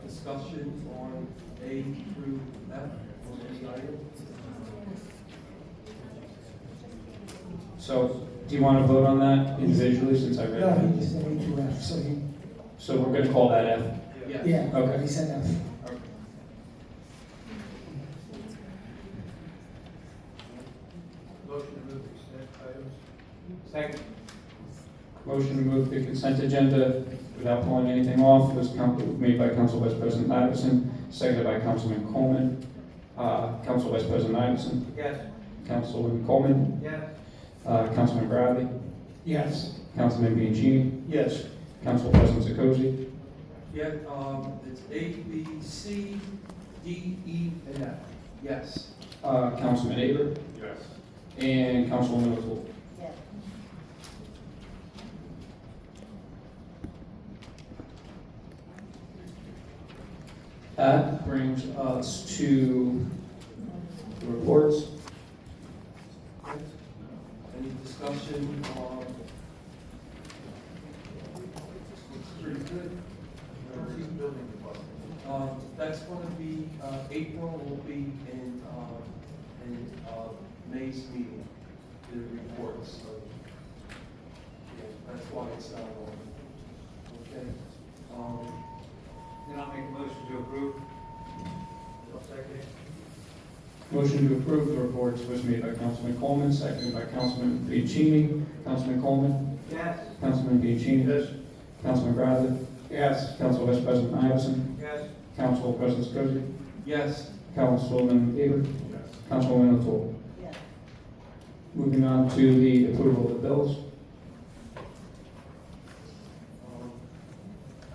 discussion on A through F on any item? So, do you want to vote on that individually since I read No, it? he just said A to F, so he, So we're going to call that F. Yes. yeah, Okay. he said F. Motion to move consent items. Second. Motion to move the consent agenda without pulling anything off was made by Council Vice President Iverson, seconded by Councilman Coleman. Council Vice President Iverson, Yes. Councilman Coleman, Yes. Councilman Bradley, Yes. Councilman Bianchini, Yes. Council President Zakozy, Yeah, it's A, B, C, D, E, and F. Yes. Councilman Aber, Yes. and Councilwoman O'Toole. Yes. That brings us to the reports. Any discussion on? Looks pretty good. Building department. That's going to be, April will be in May's meeting, the reports, so. Yeah, that's why it's not on. Okay. Then I'll make a motion to approve. I'll second it. Motion to approve the reports was made by Councilman Coleman, seconded by Councilman Bianchini. Councilman Coleman, Yes. Councilman Bianchini, Yes. Councilman Bradley, Yes. Council Vice President Iverson, Yes. Council President Zakozy, Yes, Councilwoman Aber, Yes. Councilwoman O'Toole. Yes. Moving on to the approval of the bills.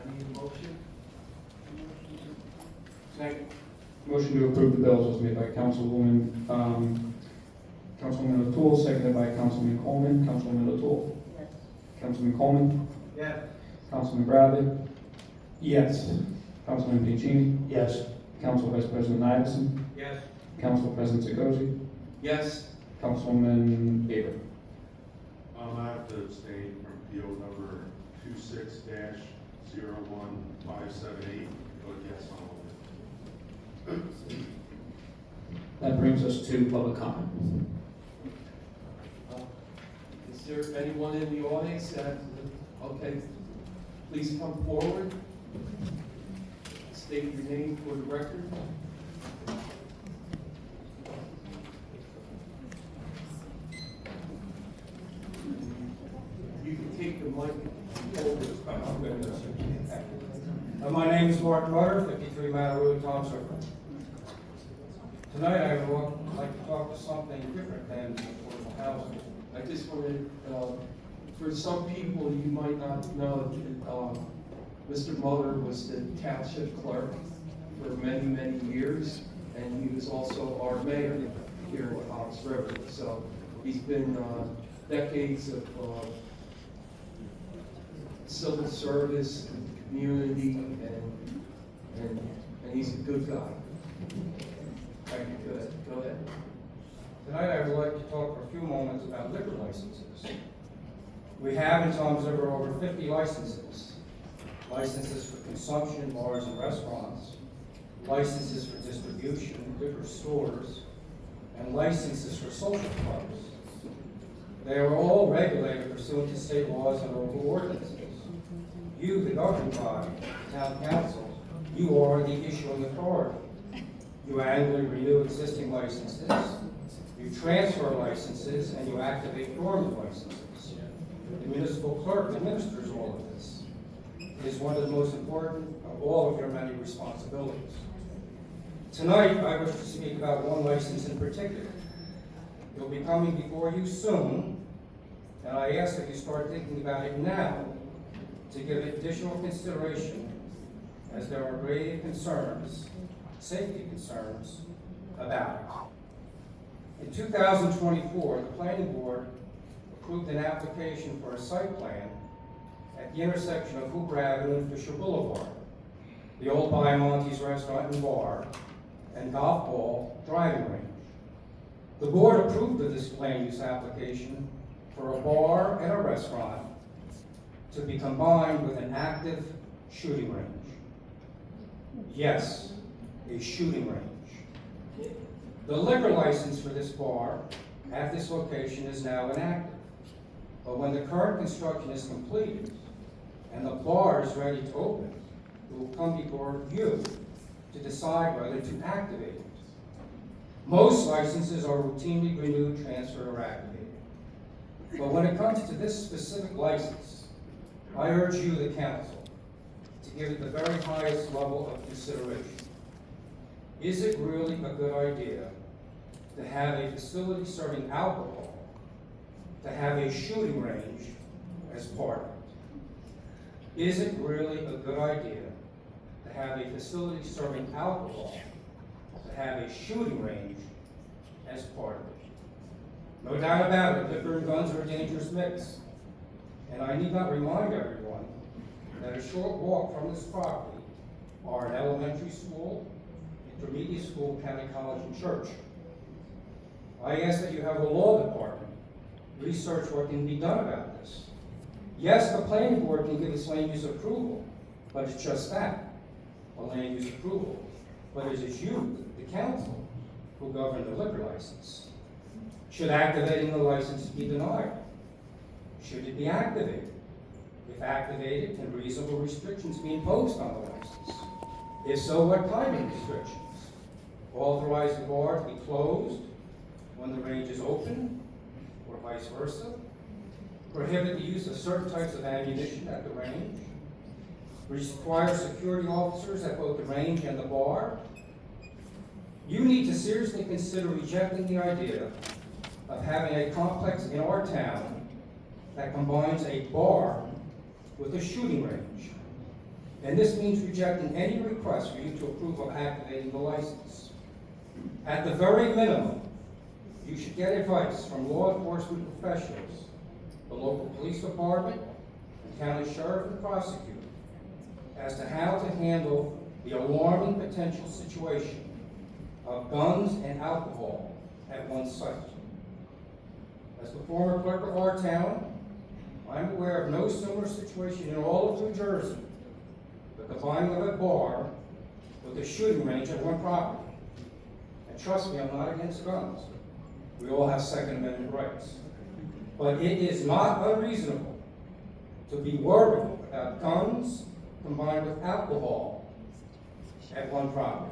I need a motion. Second. Motion to approve the bills was made by Councilwoman, Councilwoman O'Toole, seconded by Councilman Coleman. Councilwoman O'Toole. Yes. Councilman Coleman. Yes. Councilman Bradley. Yes. Councilman Piccini. Yes. Council Vice President Iverson. Yes. Council President Segosi. Yes, Councilwoman Baber. I have to abstain from PO number 26-01578, vote yes on all of it. That brings us to public comment. is there anyone in the audience that, okay, please come forward. State your name for the record. You can take the mic over. My name is Mark Mutter, 53 Manor Road, Township. Tonight I would like to talk to something different than affordable housing. I just wanted, for some people, you might not know, Mr. Muller was the township clerk for many, many years, and he was also our mayor here in Fox River. So he's been decades of civil service, and community, and he's a good guy. Thank you. Go ahead. Tonight I would like to talk for a few moments about liquor licenses. We have in Toms River over 50 licenses. Licenses for consumption, bars and restaurants, licenses for distribution, liquor stores, and licenses for social clubs. They are all regulated pursuant to state laws and local ordinances. You, the governing body, town council, you are the issuing authority. You annually renew existing licenses, you transfer licenses, and you activate dormant licenses. The municipal clerk administers all of this. It is one of the most important of all of your many responsibilities. Tonight, I wish to speak about one license in particular. It will be coming before you soon, and I ask that you start thinking about it now to give it additional consideration, as there are grave concerns, safety concerns, about it. In 2024, the planning board approved an application for a site plan at the intersection of Hooper Avenue and Fisher Boulevard, the old Monty's Restaurant and Bar, and golf ball driving range. The board approved of this land use application for a bar and a restaurant to be combined with an active shooting range. Yes, a shooting range. The liquor license for this bar at this location is now inactive. But when the current construction is completed and the bar is ready to open, it will come before you to decide whether to activate it. Most licenses are routinely renewed, transferred, or activated. But when it comes to this specific license, I urge you, the council, to give it the very highest level of consideration. Is it really a good idea to have a facility serving alcohol, to have a shooting range as part of it? Is it really a good idea to have a facility serving alcohol, to have a shooting range as part of it? No doubt about it, liquor and guns are a dangerous mix. And I need not remind everyone that a short walk from this property are an elementary school, intermediate school, county college, and church. I ask that you have a law department research what can be done about this. Yes, the planning board can give us land use approval, but it's just that, a land use approval. But it is you, the council, who govern the liquor license. Should activating the license be denied? Should it be activated? If activated, can reasonable restrictions be imposed on the license? If so, what kind of restrictions? Authorize the bar to be closed when the range is open, or vice versa? Prohibit the use of certain types of ammunition at the range? Require security officers at both the range and the bar? You need to seriously consider rejecting the idea of having a complex in our town that combines a bar with a shooting range. and this means rejecting any request for you to approve of activating the license. At the very minimum, you should get advice from law enforcement professionals, the local police department, the county sheriff and prosecutor, as to how to handle the alarming potential situation of guns and alcohol at one site. As the former clerk of our town, I'm aware of no similar situation in all of New Jersey, the combining of a bar with a shooting range at one property. And trust me, I'm not against guns. We all have Second Amendment rights. But it is not unreasonable to be worried about guns combined with alcohol at one property.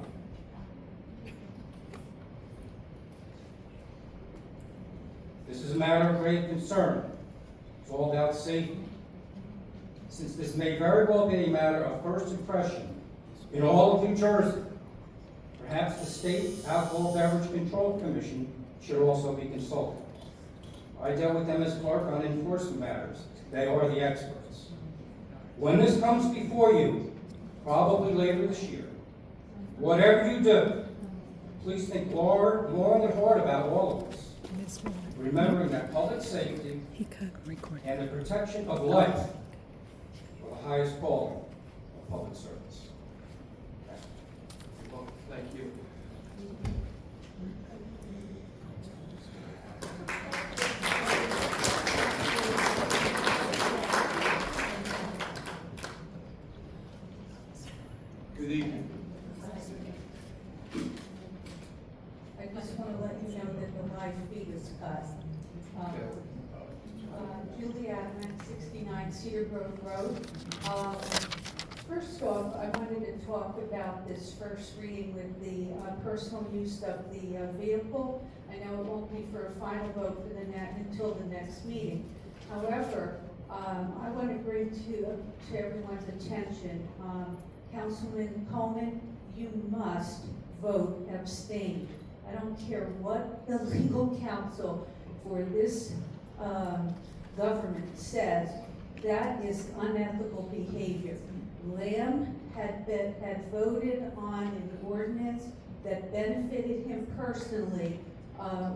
This is a matter of great concern. It's all about safety. Since this may very well be a matter of first impression in all of New Jersey, perhaps the State Alcohol Beverage Control Commission should also be consulted. I dealt with them as clerk on enforcement matters. They are the experts. When this comes before you, probably later this year, whatever you do, please think long and hard about all of this, remembering that public safety and the protection of life are the highest calling of public service. Well, thank you. Good evening. I just want to let you know that the live feed is cut. Julie Adams, 69 Cedar Grove Road. First off, I wanted to talk about this first reading with the personal use of the vehicle. I know it won't be for a final vote for until the next meeting. However, I want to bring to everyone's attention, Councilman Coleman, you must vote abstain. I don't care what the legal counsel for this government says, that is unethical behavior. Lamb had voted on an ordinance that benefited him personally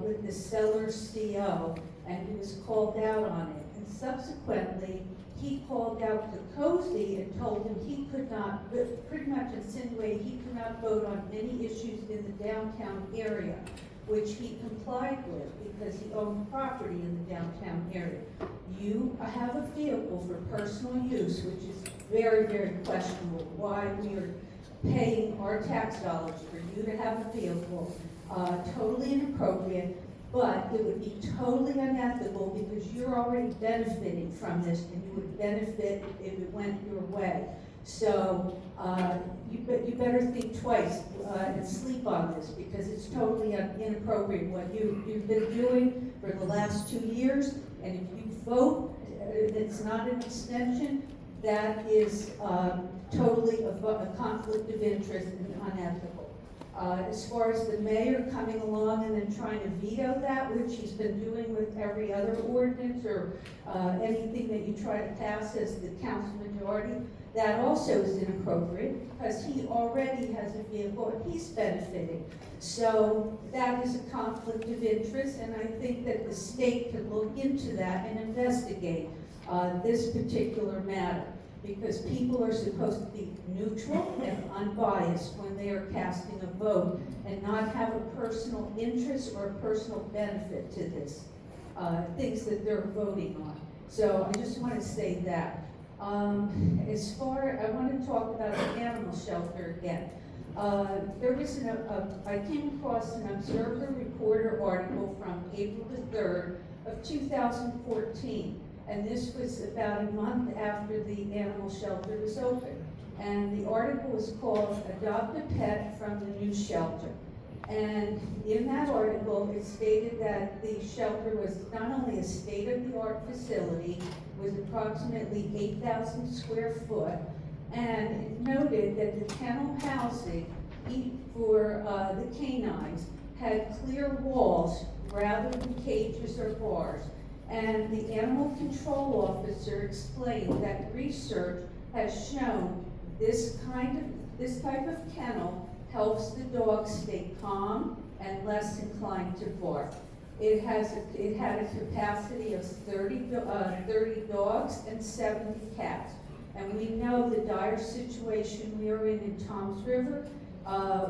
with the seller's CO, and he was called out on it. And subsequently, he called out to Cozy and told him he could not, pretty much insinuated he could not vote on any issues in the downtown area, which he complied with because he owned property in the downtown area. You have a vehicle for personal use, which is very, very questionable. Why we are paying our tax dollars for you to have a vehicle, totally inappropriate. But it would be totally unethical because you're already benefiting from this, and you would benefit if it went your way. So you better think twice and sleep on this, because it's totally inappropriate what you've been doing for the last 2 years. And if you vote, it's not an extension, that is totally a conflict of interest and unethical. As far as the mayor coming along and then trying to veto that, which he's been doing with every other ordinance or anything that you try to pass as the council majority, that also is inappropriate because he already has a vehicle and he's benefiting. So that is a conflict of interest, and I think that the state can look into that and investigate this particular matter, because people are supposed to be neutral and unbiased when they are casting a vote and not have a personal interest or a personal benefit to this, things that they're voting on. So I just want to say that. I want to talk about the animal shelter again. There was I came across an Observer Reporter article from April the 3rd of 2014. And this was about a month after the animal shelter was open. And the article was called "Adopt a Pet from the New Shelter." And in that article, it stated that the shelter was not only a state-of-the-art facility, was approximately 8,000 square foot, and it noted that the kennel housing for the canines had clear walls rather than cages or bars. And the animal control officer explained that research has shown This type of kennel helps the dog stay calm and less inclined to bark. It had a capacity of 30 dogs and 70 cats. And we know the dire situation we are in Toms River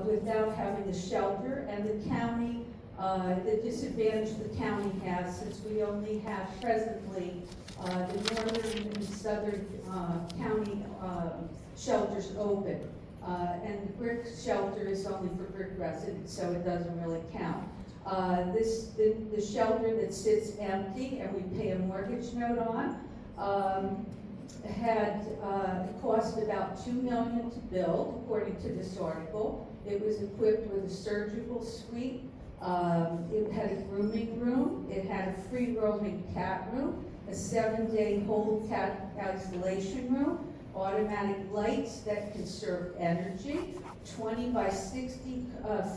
without having a shelter, and the county, the disadvantage the county has, since we only have presently the northern and southern county shelters open. And the brick shelter is only for brick residents, so it doesn't really count. The shelter that sits empty and we pay a mortgage note on, it cost about $2 million to build, according to this article. It was equipped with a surgical suite. It had a grooming room. It had a free roaming cat room, a 7-day hold cat isolation room, automatic lights that conserve energy, 20 by 60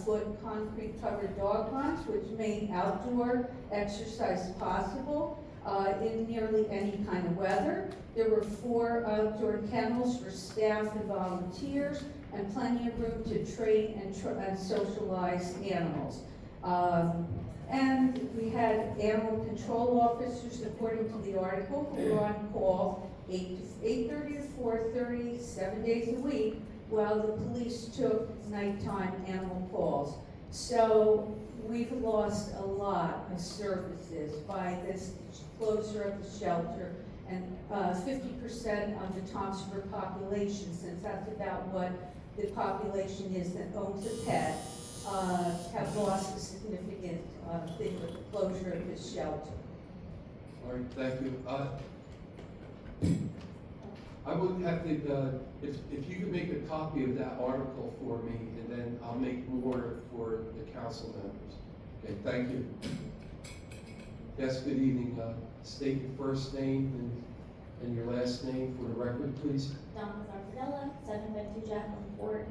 foot concrete covered dog runs, which made outdoor exercise possible in nearly any kind of weather. There were 4 outdoor kennels for staff and volunteers, and plenty of room to train and socialize animals. And we had animal control officers, according to the article, who were on call 8:30 to 4:30, 7 days a week, while the police took nighttime animal calls. So we've lost a lot of services by this closure of the shelter, and 50% of the Toms River population, since that's about what the population is that owns a pet, have lost a significant thing with the closure of this shelter. All right, thank you. I would have to, if you could make a copy of that article for me, and then I'll make more for the council members. Okay, thank you. Yes, good evening. State your first name and your last name for the record, please. Donna Zarpadella, 752 Jacqueline Fort.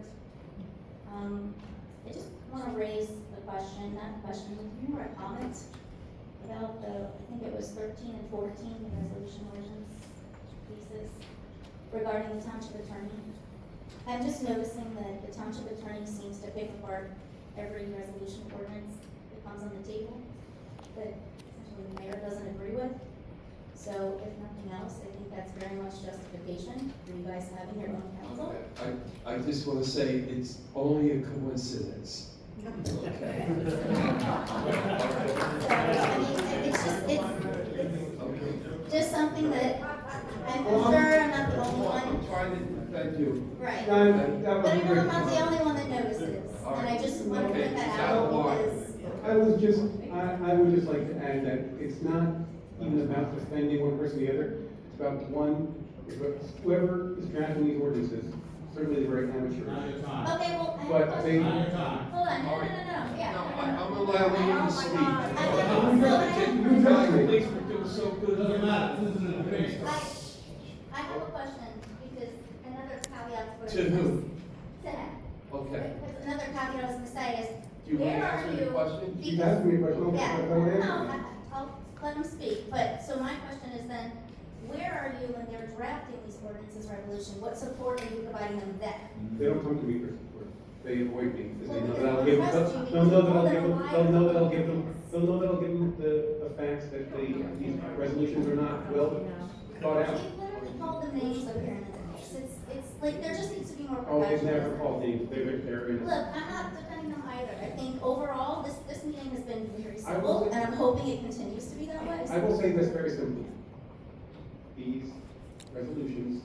I just want to raise the question, not question, a more comments about the, I think it was 13 and 14, the resolution ordinance pieces regarding the township attorney. I'm just noticing that the township attorney seems to pick apart every resolution ordinance that comes on the table that essentially the mayor doesn't agree with. So if nothing else, I think that's very much justification for you guys having your own counsel. I just want to say it's only a coincidence. Okay. It's just something that I'm sure I'm not the only I'm one. trying to, thank you. Right. That was But a I know great I'm not the comment. only one that notices. All And right. I just want to Okay, point that is out that why? because. I would just like to add that it's not even about defending one person or the other. It's about whoever is drafting these ordinances, certainly they're very amateur. Okay, well, I have a But they, question. Hold on, no, yeah. No, no. I'm allowing you to speak. you addressed me. Police were doing so good. I have a question, because another caveat to To what who? To him. Okay. Because another caveat I was gonna say is, Do you want to where are answer the you? question? You asked me a question, I'll Yeah, go ahead. no, I'll let him speak, but, so my question is then, where are you when they're drafting these ordinances resolution? What support are you providing them then? They don't come to me for support. They avoid me, because they know Well, that I'll give, because they'll you they'll know that I'll need give to them, rely they'll know that I'll on give them, ordinance. they'll know that I'll give them the facts that these resolutions are not well thought out. We've literally called them names up here in this. It's like, there just needs to be more Oh, they've professionalism. never called names, they're in. Look, I'm not defending them either. I think overall, this meeting has been very I will- civil, and I'm hoping it continues to be that way. I will say this very simply. These resolutions,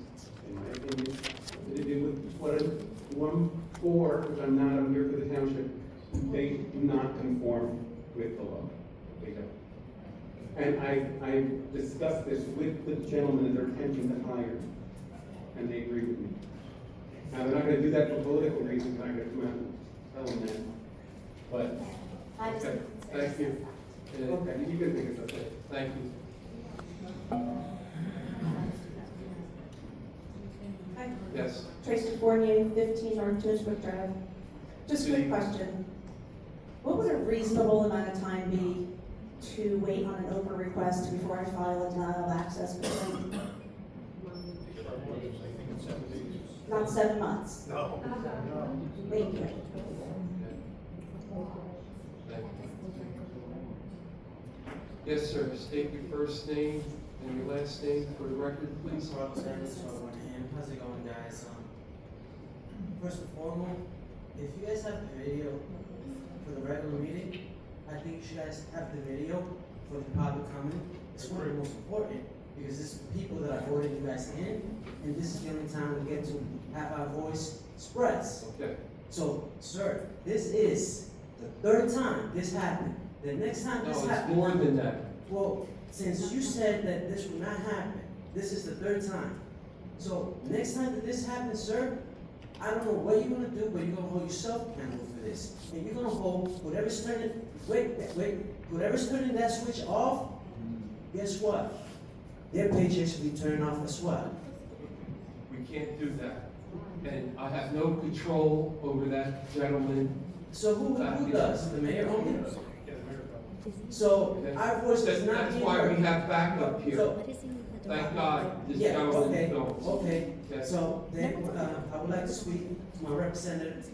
in my opinion, have to do with what I'm for, which I'm not, I'm here for the township. They do not conform with the law. They don't. And I discussed this with the gentleman at their pension that hired, and they agree with me. Now, they're not gonna do that for political reasons, I'm gonna come out and tell them that. But, I just Okay, think it's very thank you. simple. okay, you can think it's okay. Thank you. Hi, Yes. Tracy Fournier, 15 North Tishwick Drive. Just a quick question. What would a reasonable amount of time be to wait on an open request before I file a denial of access complaint? Not 7 months? No. Thank you. Thank you. Yes, sir, state your first name and your last name for the record, please. How's it going, guys? First and foremost, if you guys have the video for the regular meeting, I think you should guys have the video for the public comment. It's one of the most important, because this is the people that are voting you guys in, and this is the only time we get to have our voice expressed. Okay. So, sir, this is the third time this happened. The next time No, this it's happens. more than that. Well, since you said that this would not happen, this is the third time. So next time that this happens, sir, I don't know what you're gonna do, but you're gonna hold yourself accountable for this. And you're gonna hold whatever's turning, whatever's turning that switch off, guess what? Their paychecks will be turned off as well. We can't do that. And I have no control over that gentleman. So who does? The mayor only? So our voice is not That's being why heard. we have backup here. So, Thank God, this yeah, gentleman okay, don't. okay. Okay. So then, I would like to speak to my representative,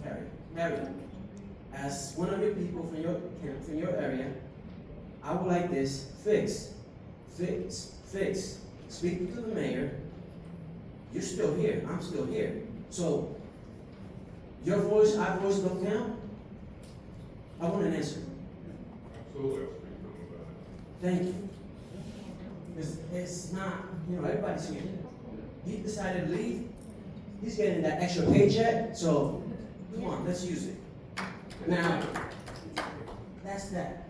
Harry. As one of your people from your area, I would like this fixed. Speak to the mayor. You're still here, I'm still here. So, your voice, our voice don't count? I want an answer. Absolutely, I'll speak to them about it. Thank you. It's not, everybody's here. He decided to leave. He's getting that extra paycheck, so come on, let's use it. Now, that's that.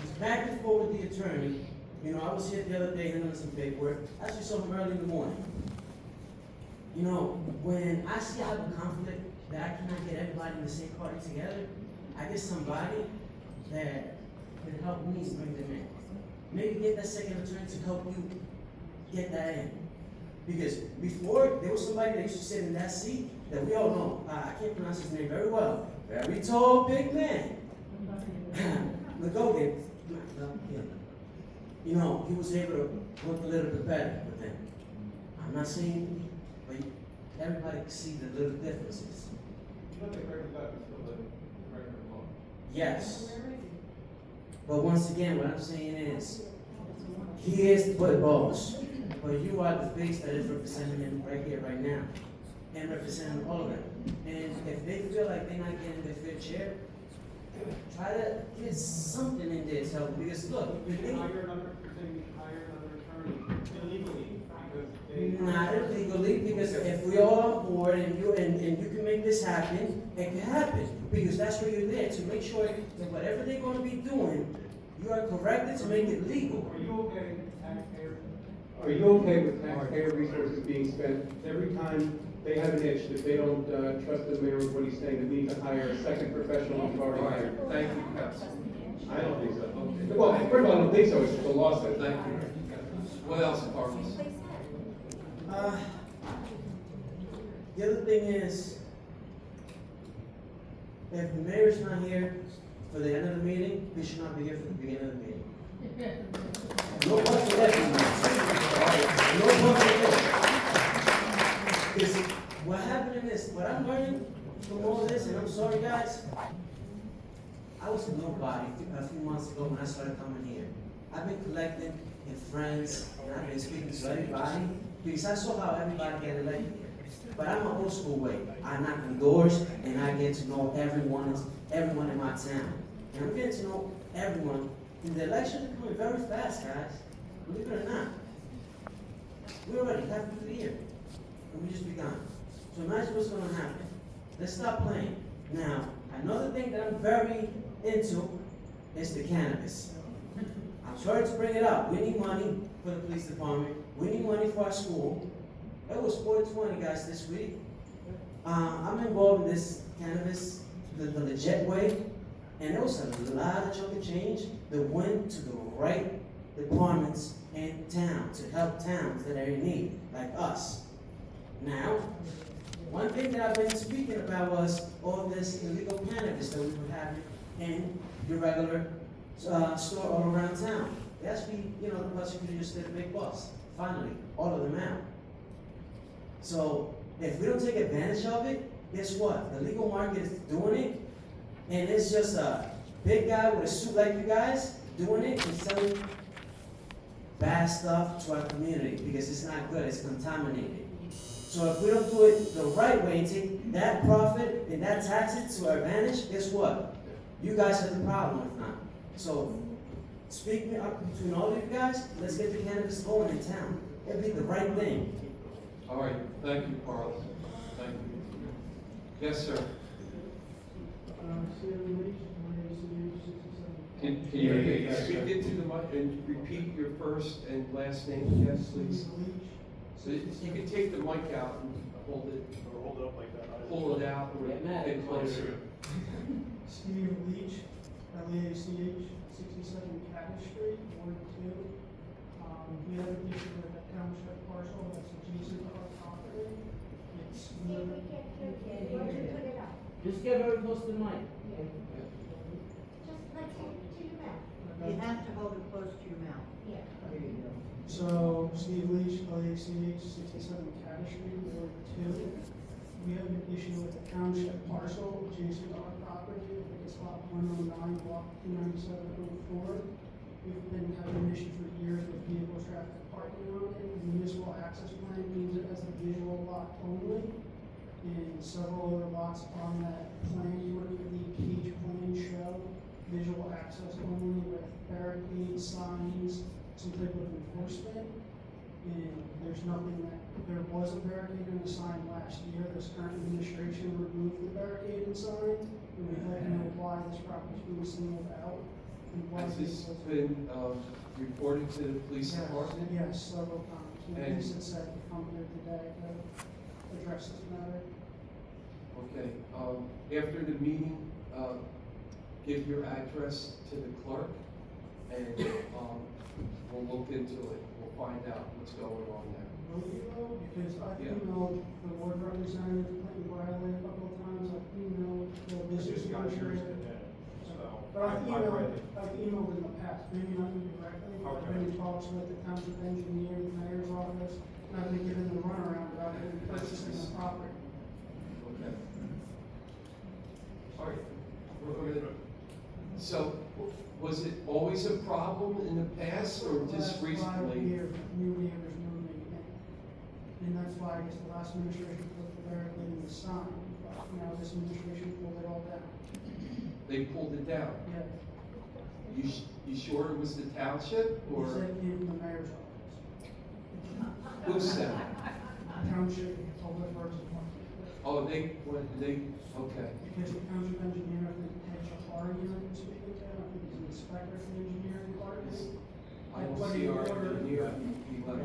It's back and forth with the attorney. I was here the other day handling some paperwork. I actually saw him early in the morning. When I see I have a conflict that I cannot get everybody in the same party together, I get somebody that can help me bring them in. Maybe get that second attorney to help you get that in. Because before, there was somebody that used to sit in that seat that we all know. I can't pronounce his name very well. Very tall, big man. Lagogan. He was able to work a little bit better with them. I'm not saying, but everybody can see the little differences. Yes. But once again, what I'm saying is, he is the boss, but you are the face that is representing him right here, right now, and representing all of them. And if they feel like they're not getting their fair share, try to get something in there to help. Because look, the thing. Hire another attorney illegally because they. Not illegally, because if we all on board and you can make this happen, it can happen. Because that's where you're there, to make sure that whatever they're gonna be doing, you are corrected to make it legal. Are you okay with taxpayer? Are you okay with taxpayer resources being spent every time they have an itch, that they don't trust the mayor with what he's saying, that we need to hire a second professional who's already All right, hired? thank you, Council. I don't think so. Okay. Well, first of all, I don't think so, it's just the law says. Thank you. What else, Carlos? The other thing is, if the mayor's not here for the end of the meeting, he should not be here for the beginning of the meeting. No buts for that. No buts for that. Because what happened is, what I'm learning from all this, and I'm sorry guys, I was a nobody a few months ago when I started coming here. I've been collecting in friends, and I've been speaking to everybody, because I saw how everybody got elected here. But I'm an old school way. I knock on doors, and I get to know everyone in my town. And I'm getting to know everyone. And the election is coming very fast, guys. Believe it or not. We're already halfway through the year. And we just begun. So imagine what's going to happen. Let's stop playing. Now, another thing that I'm very into is the cannabis. I'm sorry to bring it up. We need money for the police department. We need money for our school. It was 420 guys this week. I'm involved in this cannabis the legit way, and there was a lot of chunk of change that went to the right departments in town to help towns that are in need, like us. Now, one thing that I've been speaking about was all this illegal cannabis that we were having in your regular store all around town. That's the prosecutor just did a big bust. Finally, all of them out. So if we don't take advantage of it, guess what? The legal market is doing it, and it's just a big guy with a suit like you guys doing it and selling bad stuff to our community because it's not good, it's contaminated. So if we don't do it the right way and take that profit and that tax it to our advantage, guess what? You guys have the problem if not. So speak me up between all of you guys, let's get the cannabis going in town. It'll be the right thing. All right, thank you, Carlos. Thank you. Yes, sir. Can you repeat that, Speak sir? into the mic and repeat your first and last name, yes, please. So you can take the mic out and hold it, Or hold it up like that. pull it out, or get closer. Steve Leach, L-E-A-C-H, 67 Caddy Street, Ward 2. We have an issue with a township parcel that's adjacent to our property. It's. Just get very close to the mic. You have to hold it close to your mouth. So, Steve Leach, L-A-C-H, 67 Caddy Street, Ward 2. We have an issue with the township parcel adjacent to our property. I think it's lot 109, block 29704. We've been having an issue for years with vehicle traffic parking on it. The municipal access plan means it as a visual lot only. And several other lots on that plan, you look at the page plan show visual access only with barricades, signs, some type of enforcement. And there's nothing there was a barricade and a sign last year. This current administration removed the barricade and sign. And we'd like to know why this property is being singled out. And why Has this been reported to the police department? Yes, several times. The And- police had said to come here today to address this matter. Okay, after the meeting, give your address to the clerk, and, we'll look into it, we'll find out what's going on there. Will you though? Because I've Yeah. emailed the ward representative, Clinton Bradley, a couple of times, I've emailed the business administrator. But I've emailed in the past, maybe not you directly, I've been in talks with the township engineer, the mayor's office, and I've been given the runaround about purchasing the property. Okay. All right. We're gonna- So, was it always a problem in the past, or just Last 5 recently? years, new neighbors moving in. And that's why I guess the last administration put the barricade in the sign, but now this administration pulled it all down. They pulled it down? Yeah, You sure it was the township, he or said it came from the mayor's office. who said? Township, public works department. Oh, okay. Because the township engineer, I think, Ted Chapari, you know, speaking to, I think he's an inspector for the engineering department. I don't see our engineer, he left.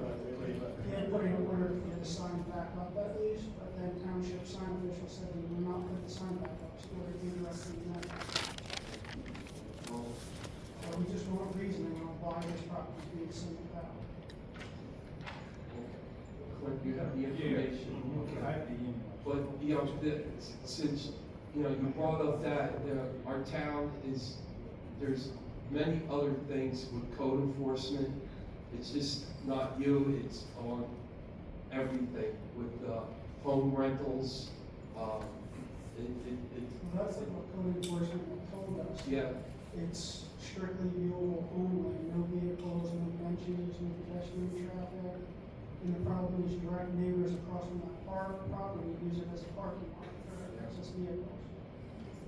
He had put in order to get the sign back up at least, but then township sign official said he will not put the sign back up, so we're interested in that. Well, So we just want reasoning on why this property is being singled out. Clint, you have the information. Okay. But, since, you brought up that, our town is, there's many other things with code enforcement. It's just not you, it's on everything with, home rentals, Well, that's like what code enforcement told us. yeah, It's strictly mule only, no vehicles, no benches, no pedestrian traffic. And the problem is direct neighbors across from that property use it as a parking lot for their excess vehicles.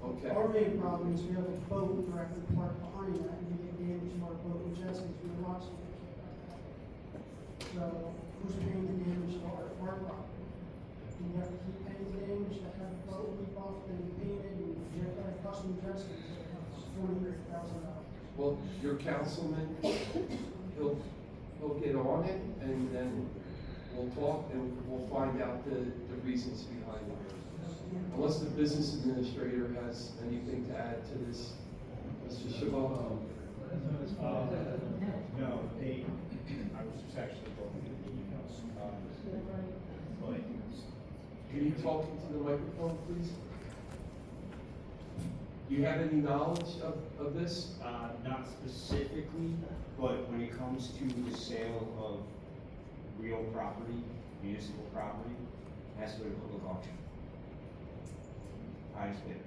okay. Our main problem is we have a boat directly parked behind that, and we get damage to our boat and jet skis from the rocks. So who's paying the damage to our property? We have to keep paying the damage to have the boat rebuffed and painted and custom jet skis that cost $23,000. Well, your councilman, he'll get on it, and then we'll talk, and we'll find out the reasons behind it. Unless the business administrator has anything to add to this, Mr. Chabot. No, I was just actually looking at the emails. But Can you talk into the microphone, please? Do you have any knowledge of this? not specifically, but when it comes to the sale of real property, municipal property, has to go to public auction. Highest bidder.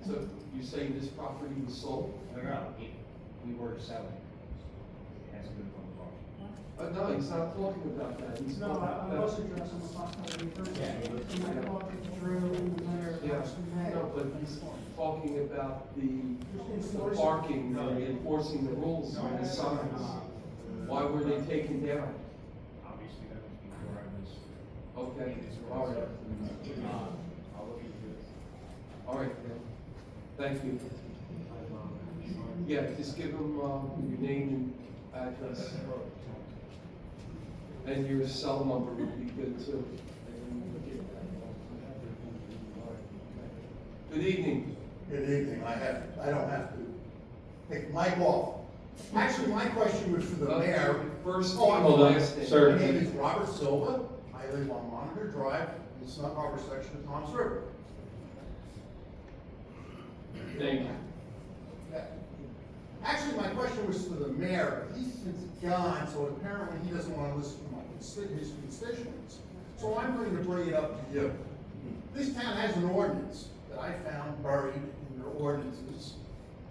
So you're saying this property was sold? No, we were to sell it. It has to go to public auction. No, he's not talking about that. He's No, talking I about. was addressing the possibility first. Yeah. And I talked to Drew and Leonard Yeah, last May. no, but he's talking about the parking, enforcing the rules on the signs. Why were they taken down? Obviously, that was before I was. Okay, all right, I'll look into it. all right, then. Thank you. Yeah, just give them, your name and address. And your cell number would be good too. Good evening. Good evening. I don't have to take the mic off. Actually, my question was for the mayor. First Oh, name, I'm sorry. last name. Sir. My name is Robert Silva. I live on Monitor Drive in the Snug Harbor section of Toms River. Thank you. Actually, my question was for the mayor. He's since gone, so apparently he doesn't want to listen to his constituents. So I'm going to bring it up to you. This town has an ordinance that I found buried in their ordinances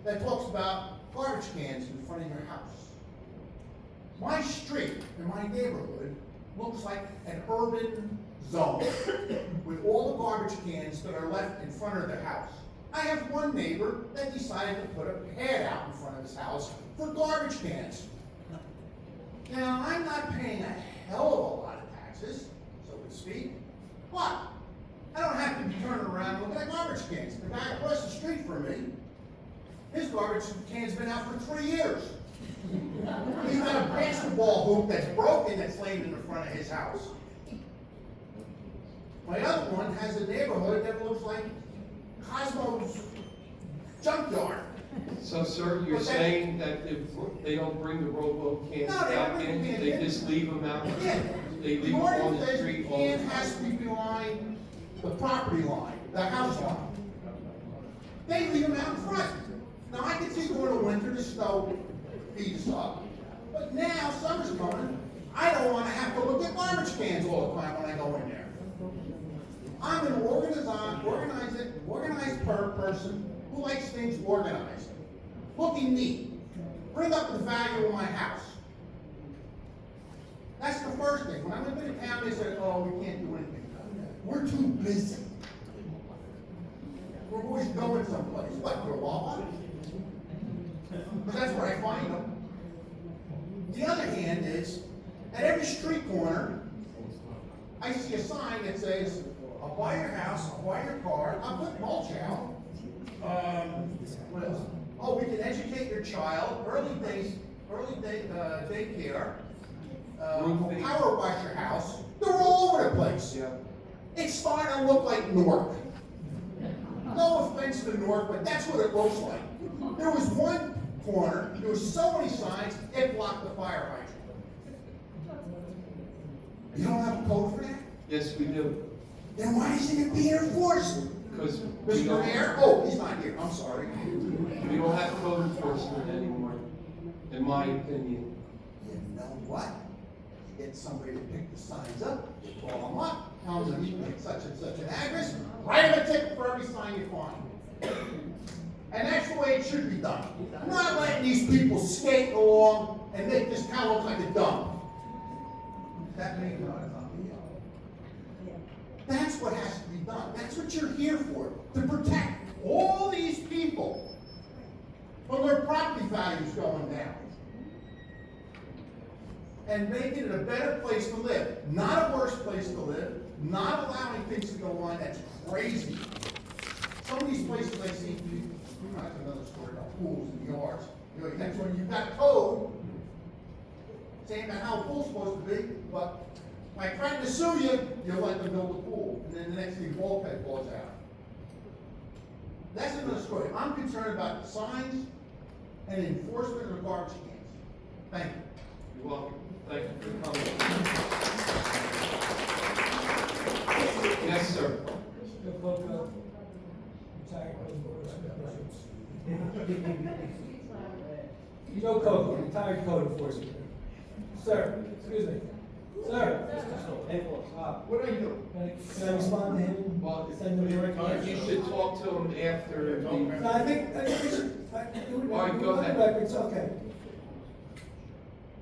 that talks about garbage cans in front of your house. My street in my neighborhood looks like an urban zone with all the garbage cans that are left in front of their house. I have one neighbor that decided to put a pad out in front of his house for garbage cans. Now, I'm not paying a hell of a lot of taxes, so to speak, but I don't have to be turning around and looking at garbage cans. The guy across the street from me, his garbage can's been out for 3 years. He's got a basketball hoop that's broken that's laying in the front of his house. My other one has a neighborhood that looks like Cosmo's junkyard. So, sir, you're saying that if they don't bring the robo cans No, they don't out bring in, the cans they in. just leave them out? Yeah. They leave them The on ordinance the says street the all the can has to time? be behind the property line, the house line. They leave them out in front. Now, I can see during the winter, the snow beats us up. But now, summer's coming, I don't wanna have to look at garbage cans all the time when I go in there. I'm an organized person who likes things organized, looking neat, bring up the value of my house. That's the first thing. When I went to the town, they said, oh, we can't do anything about that. We're too busy. We're always going someplace. What, we're Wawa? But that's where I find them. The other hand is, at every street corner, I see a sign that says, I'll buy your house, I'll buy your car, I'll put mulch out. What else? Oh, we can educate your child, early daycare, Roofing. power wash your house. They're all over the place. Yeah. It's starting to look like Newark. No offense to Newark, but that's what it looks like. There was one corner, there was so many signs, it blocked the fire hydrant. You don't have a code for that? Yes, we do. Then why isn't it being enforced? Because we Mr. don't, Mayor? Oh, he's not here, I'm sorry. we don't have code enforcement anymore, in my opinion. You know what? Get somebody to pick the signs up, you call them up, tell them you pick such and such an address, write them a ticket for every sign you find. And that's the way it should be done. Not letting these people skate along and make this town look like a dump. That may not be. That's what has to be done. That's what you're here for, to protect all these people from their property values going down. And making it a better place to live, not a worse place to live, not allowing things to go on that's crazy. Some of these places I see, that's another story about pools and yards. You know, that's when you've got code saying about how a pool's supposed to be, but by trying to sue you, you let them build a pool, and then the next thing, the bulkhead falls out. That's another story. I'm concerned about the signs and enforcement of the garbage cans. Thank you. You're welcome. Thank you for coming. Yes, sir. You know code, retired code enforcement. Sir, excuse me. Sir. What'd I do? Can I respond to him? Well, Send him the record? you should talk to him after No, the, I think we should, All right, go ahead. Records, okay.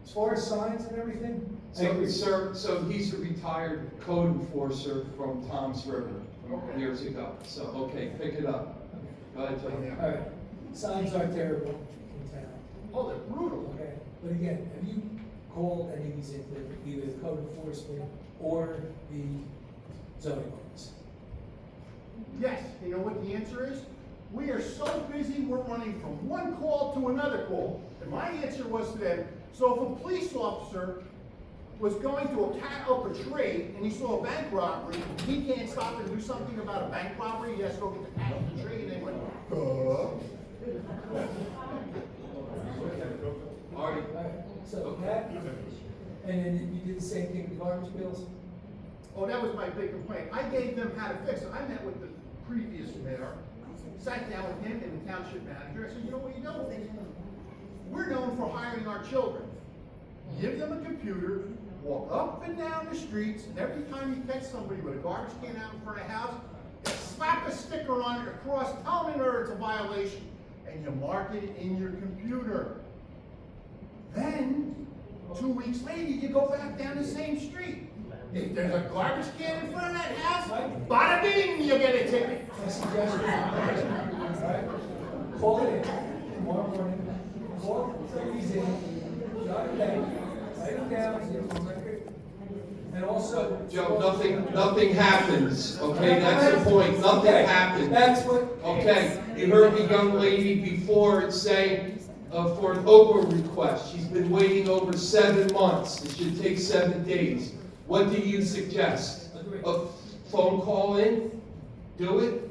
As far as signs and everything, I so, agree. sir, so he's a retired code enforcer from Tom's River from Okay. years ago. So, okay, pick it up. Go ahead, Tony. All right, signs are terrible in town, Oh, they're brutal. okay? But again, have you called any of these into either the code enforcement or the zoning office? Yes, you know what the answer is? We are so busy, we're running from one call to another call. And my answer was to them, so if a police officer was going to cat up a tree and he saw a bank robbery, he can't stop and do something about a bank robbery, he has to go get the cat up the tree, and they went, All right. All right, so that, and then you did the same thing with garbage bills? Oh, that was my big complaint. I gave them how to fix it. I met with the previous mayor, sat down with him and the township manager. I said, you know what you know? We're known for hiring our children. Give them a computer, walk up and down the streets, and every time you catch somebody with a garbage can out in front of a house, slap a sticker on it across, telling her it's a violation, and you mark it in your computer. Then, 2 weeks later, you go back down the same street. If there's a garbage can in front of that house, bada bing, you get a ticket. My suggestion, all right, call it in, tomorrow morning, call these in, jot it down, write it down, so you have a record. And also. Joe, nothing happens, okay? That's the point. Nothing Okay, happens. that's what. Okay, you heard the young lady before saying for an Oprah request. She's been waiting over 7 months. It should take 7 days. What do you suggest? A phone call in? Do it?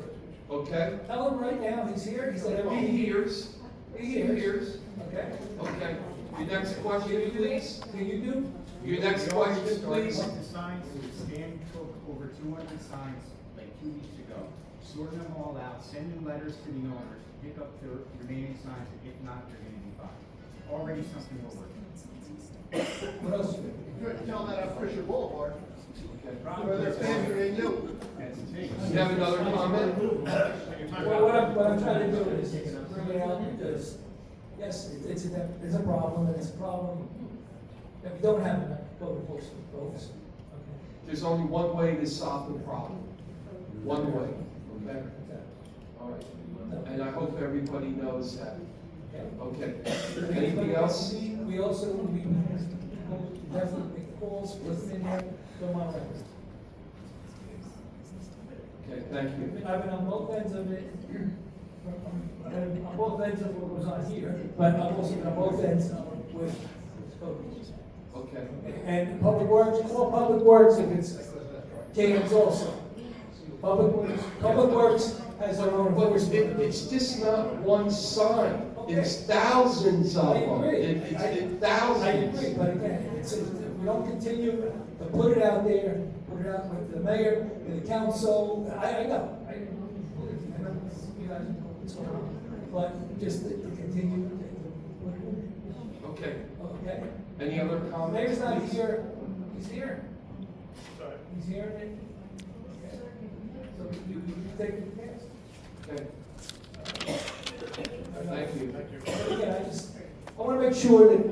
Okay? Tell him right now, he's here, he said, He hears. He hears. Okay. Okay. Your next question, please. Can you do? Your next question, please. The signs, Stan took over 200 signs like 2 weeks ago, sorted them all out, sending letters to the owners, pick up the remaining signs, and if not, they're gonna be fined. Already something we're working on. What else? Good, tell that on Fisher Boulevard. Okay. Where they're faster than you. You have another comment? Well, what I'm trying to do is bring it out because, yes, it's a problem, and it's a problem that we don't have enough code enforcement folks. Okay. There's only one way to solve the problem. One way. Okay? All right. And I hope everybody knows that. Okay. Anything else? We also, we definitely make calls, put them in there, go on record. Okay, thank you. I've been on both ends of it, on both ends of what goes on here, but I've also been on both ends with code enforcement. Okay. And Public Works, call Public Works if it's James also. Public Works has their own But enforcement. it's just not one sign. It's thousands of I them. agree. It's I thousands. agree, but again, if we don't continue to put it out there, put it out with the mayor, with the council, I know. I know you guys know what's going on, but just to continue to put it in. Okay. Okay? Any other The comments? mayor's not please? here, he's here. He's here, and, okay. So you take the chance. Okay. Thank you. But again, I want to make sure that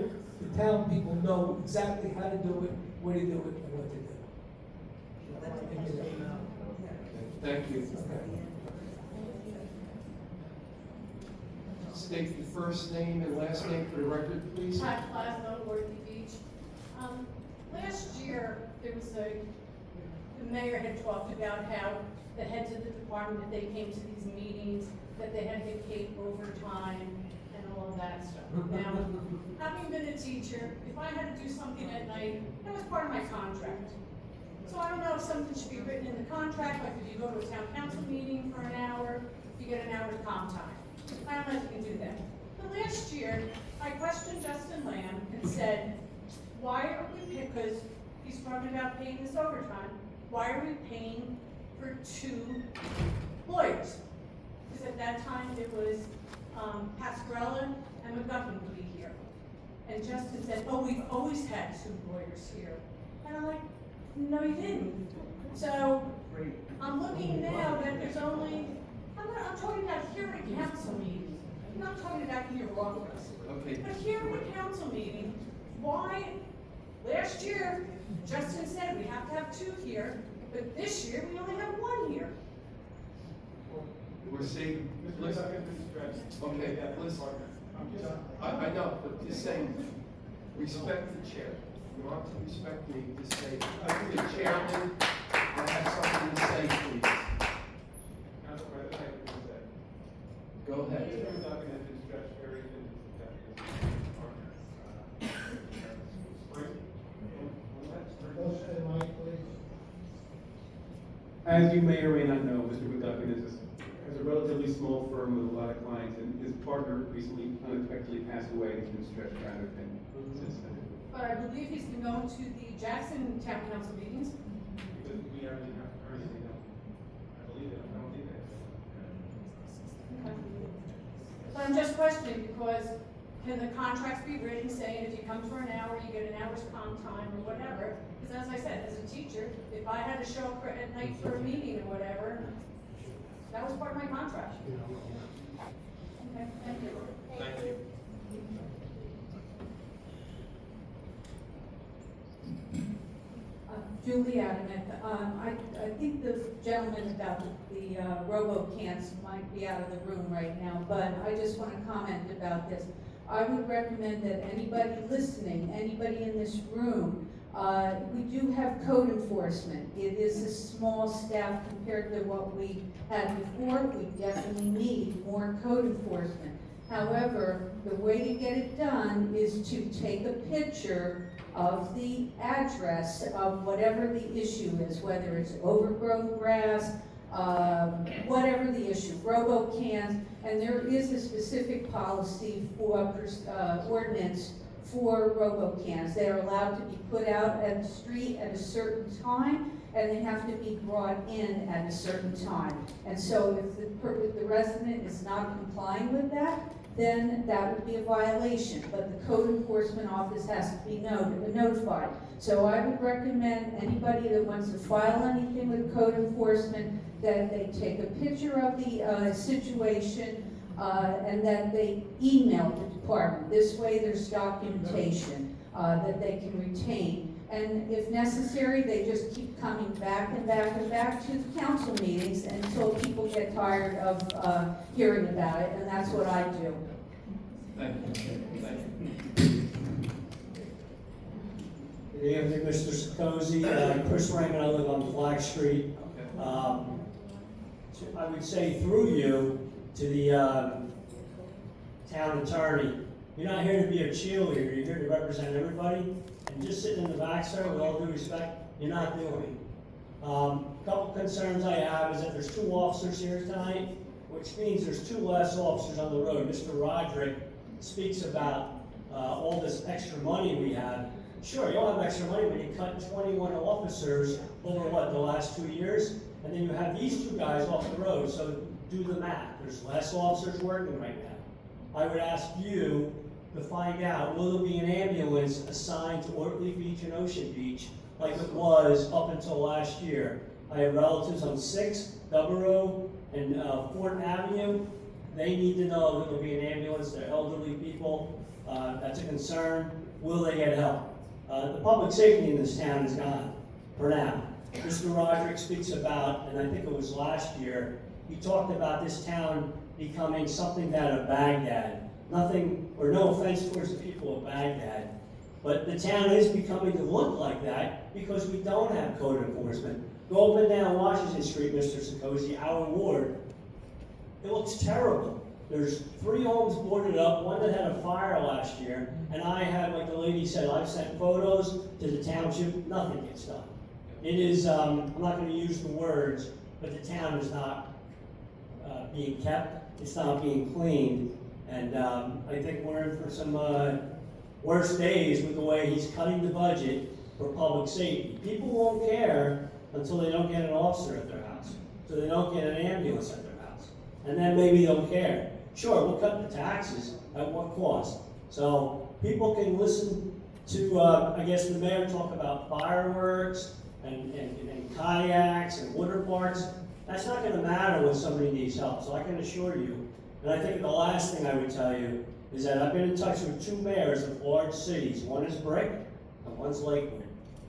the town people know exactly how to do it, where to do it, and what to do. Thank you. Okay. State your first name and last name for the record, please. Pat Plaza, Worthy Beach. Last year, there was the mayor had talked about how the heads of the department, if they came to these meetings, that they had to get paid overtime and all of that stuff. Now, having been a teacher, if I had to do something at night, that was part of my contract. So I don't know if something should be written in the contract, like if you go to a town council meeting for an hour, you get an hour's comp time. I don't know if you can do that. But last year, I questioned Justin Lamb and said, why are we paying, because he's talking about paying this overtime, why are we paying for 2 lawyers? Because at that time, it was Pascarella and McGuffin would be here. And Justin said, oh, we've always had 2 lawyers here. And I'm like, No, you didn't. So, I'm looking now that there's only, I'm talking about here at a council meeting. I'm not talking about in your office. Okay. But here at a council meeting, why, last year, Justin said we have to have 2 here, but this year we only have 1 here. We're saying, listen, okay, listen, I know, but just saying, respect the chair. You want to respect me to say, the chairman, I have something to say, please. Go ahead. As you may or may not know, Mr. McDuffie has a relatively small firm with a lot of clients, and his partner recently unexpectedly passed away and has been stretched out of him since then. But I believe he's been going to the Jackson Town Council meetings. Because we already have anything else. I believe that, I don't think that. But I'm just questioning because can the contracts be written saying if you come for an hour, you get an hour's comp time or whatever? Because as I said, as a teacher, if I had to show up at night for a meeting or whatever, that was part of my contract. Okay, thank you. Thank you. Julie Adamant, I think the gentleman about the robo-cans might be out of the room right now, but I just want to comment about this. I would recommend that anybody listening, anybody in this room, we do have code enforcement. It is a small staff compared to what we had before. We definitely need more code enforcement. However, the way to get it done is to take a picture of the address of whatever the issue is, whether it's overgrown grass, whatever the issue, robo-cans, and there is a specific policy for ordinance for robo-cans. They are allowed to be put out at the street at a certain time, and they have to be brought in at a certain time. And so if the resident is not complying with that, then that would be a violation, but the code enforcement office has to be notified. So I would recommend anybody that wants to file anything with code enforcement, that they take a picture of the situation, and that they email the department. This way there's documentation that they can retain. And if necessary, they just keep coming back and back and back to the council meetings until people get tired of hearing about it, and that's what I do. Thank you. Thank you. Good evening, Mr. Sakozy. Chris Raymond, I live on Flag Street. I would say through you to the town attorney, you're not here to be a cheerleader, you're here to represent everybody. And just sitting in the back, sir, with all due respect, you're not doing it. A couple concerns I have is that there's 2 officers here tonight, which means there's 2 less officers on the road. Mr. Roderick speaks about all this extra money we have. Sure, you'll have extra money when you cut 21 officers over what, the last 2 years? And then you have these 2 guys off the road, so do the math. There's less officers working right now. I would ask you to find out, will there be an ambulance assigned to Ortley Beach and Ocean Beach like it was up until last year? I have relatives on 6, Devereaux, and 4th Avenue. They need to know that there'll be an ambulance. They're elderly people. That's a concern. Will they get help? The public safety in this town is gone for now. Mr. Roderick speaks about, and I think it was last year, he talked about this town becoming something out of Baghdad. Nothing, or no offense towards the people of Baghdad, but the town is becoming to look like that because we don't have code enforcement. Go up and down Washington Street, Mr. Sakozy, our ward. It looks terrible. There's 3 homes boarded up, one that had a fire last year, and I had, like the lady said, I've sent photos to the township, nothing gets done. It is, I'm not going to use the words, but the town is not being kept, it's not being cleaned, and I think we're in for some worse days with the way he's cutting the budget for public safety. People won't care until they don't get an officer at their house, until they don't get an ambulance at their house, and then maybe they'll care. Sure, we'll cut the taxes, at what cost? So people can listen to, I guess, the mayor talk about fireworks and kayaks and water parks, that's not gonna matter when somebody needs help. So I can assure you, and I think the last thing I would tell you is that I've been in touch with 2 mayors of large cities. One is Brick and one's Lakewood.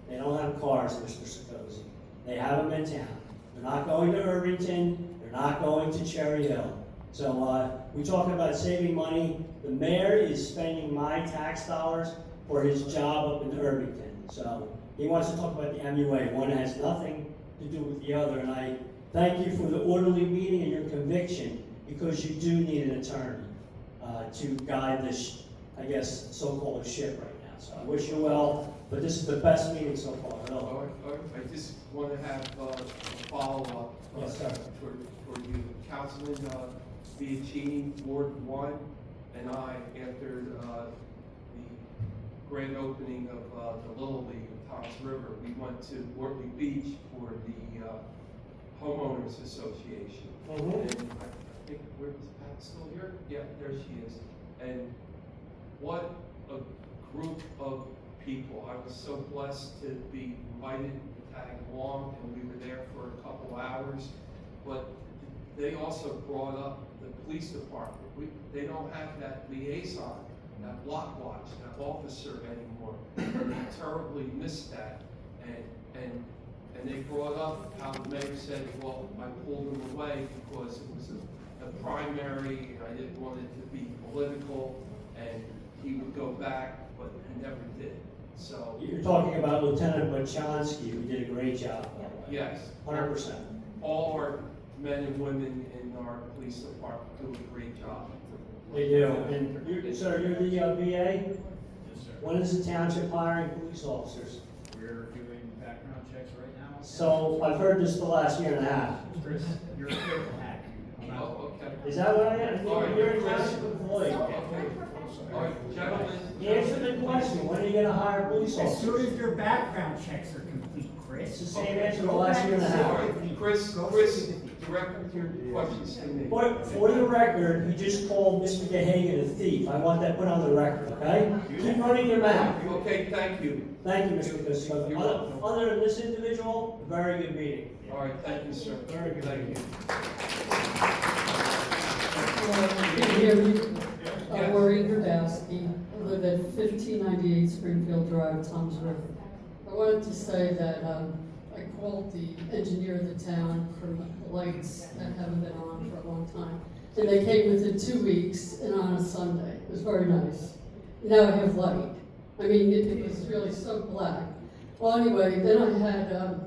They don't have cars, Mr. Sikosi. They have them in town. They're not going to Irvington, they're not going to Cherry Hill. So we talk about saving money. The mayor is spending my tax dollars for his job up in Irvington. So he wants to talk about the MUA. One has nothing to do with the other, and I thank you for the orderly meeting and your conviction, because you do need an attorney to guide this, I guess, so-called ship right now. So I wish you well, but this is the best meeting so far, really. All right, I just want to have a follow-up. Yes, sir. For you, Councilman Bianchini, Ward 1, and I, after the grand opening of the Little League of Toms River, we went to Wortley Beach for the Homeowners Association. Mhm. And I think, where is Pat still here? Yeah, there she is. And what a group of people. I was so blessed to be invited to tag along, and we were there for a couple hours. But they also brought up the police department. They don't have that liaison, that block watch, that officer anymore. They terribly missed that. And they brought up how the mayor said, well, I pulled him away because it was a primary, and I didn't want it to be political, and he would go back, but he never did. So You're talking about Lieutenant Bachonsky, who did a great job, by the way. yes, 100%. all our men and women in our police department do a great job. They do. And sir, you're the VA? Yes, sir. When is the township hiring police officers? We're doing background checks right now. So I've heard this the last year and a half. Chris, you're a careful hack. Oh, okay. Is that what I am? All right, You're a Chris. township employee. All right, gentlemen. Answer the question, when are you gonna hire police As soon officers? as your background checks are complete, Chris. It's the same answer the last year and a All half. right, Chris, direct your questions to me. For the record, you just called Mr. DeHagen a thief. I want that put on the record, okay? Keep running your mouth. Okay, thank you. Thank you, Mr. Cusco. You're welcome. Other than this individual, very good meeting. All right, thank you, sir. Very good. Thank you. Can you hear me? I'm Maureen Grabowski. I live at 1598 Springfield Drive, Toms River. I wanted to say that I called the engineer of the town for the lights that haven't been on for a long time. And they came within 2 weeks and on a Sunday. It was very nice. Now I have light. I mean, it was really so black. Well, anyway, then I had a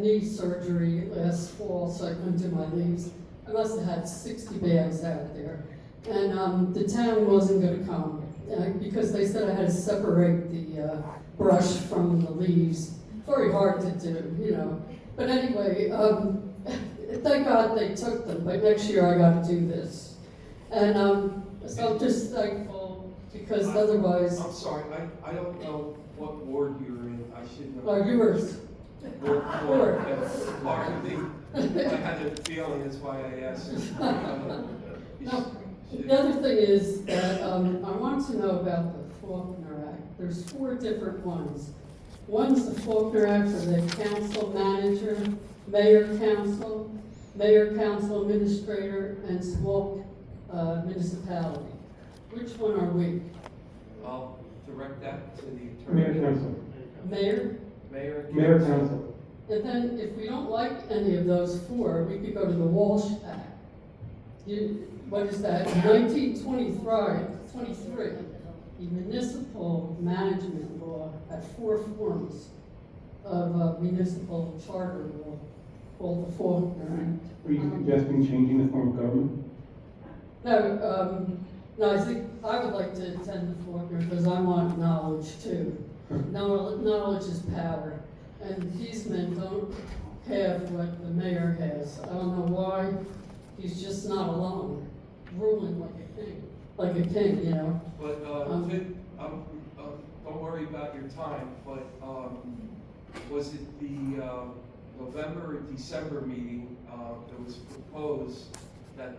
knee surgery last fall, so I couldn't do my leaves. I must have had 60 bags out there. And the town wasn't gonna come, because they said I had to separate the brush from the leaves. Very hard to do, you know. But anyway, thank God they took them, but next year I gotta do this. And so I'm just thankful, because otherwise. I'm sorry, I don't know what ward you're in. I should know. Oh, yours. Ward 4. Ward. Pardon me. I had a feeling, that's why I asked. No, the other thing is that I want to know about the Faulkner Act. There's 4 different ones. One's the Faulkner Act for the council manager, mayor council administrator, and small municipality. Which one are we? I'll direct that to the Mayor attorney. Council. Mayor? Mayor Council. And then if we don't like any of those 4, we could go to the Walsh Act. What is that? 1923, the municipal management law had 4 forms of municipal charter law called the Faulkner Act. Are you suggesting changing the form of government? No, I think I would like to attend the Faulkner because I want knowledge too. Knowledge is power, and these men don't have what the mayor has. I don't know why. He's just not alone, ruling like a king, you know. But, don't worry about your time, but, was it the, November or December meeting, it was proposed that,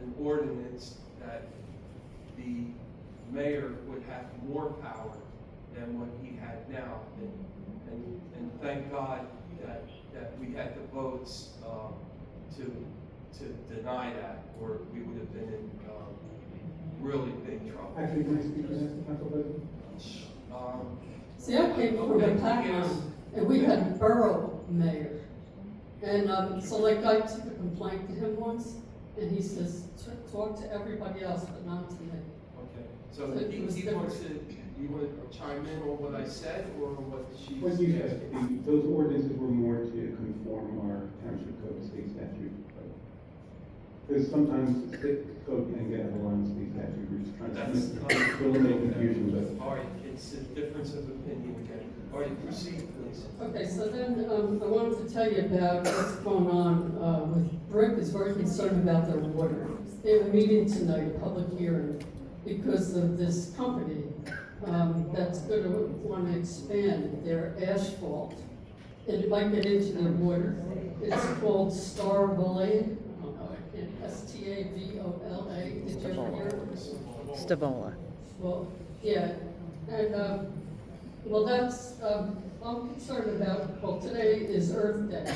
an ordinance that the mayor would have more power than what he had now. And thank God that we had the votes, to deny that, or we would have been in, really big trouble. Actually, can I speak to that, Council President? See, I came from the background, and we had a borough mayor. And, so like I took a complaint to him once, and he says, talk to everybody else, but not to me. Okay, so it he was wants different. to, you want to chime in on what I said, or what she? What you said, those ordinances were more to conform our township code to state statute. Because sometimes state code can get out of line with state statute, we're just trying to eliminate confusion, but. All right, it's a difference of opinion again. All right, proceed, please. Okay, so then, I wanted to tell you about what's going on, with Brick is very concerned about their water. They have a meeting tonight, a public hearing, because of this company, that's gonna wanna expand their asphalt. And it might get into their water. It's called Stavola. Stavola. Did you ever hear of it? Stavola. Well, yeah, and, well, that's, I'm concerned about, well, today is Earth Day.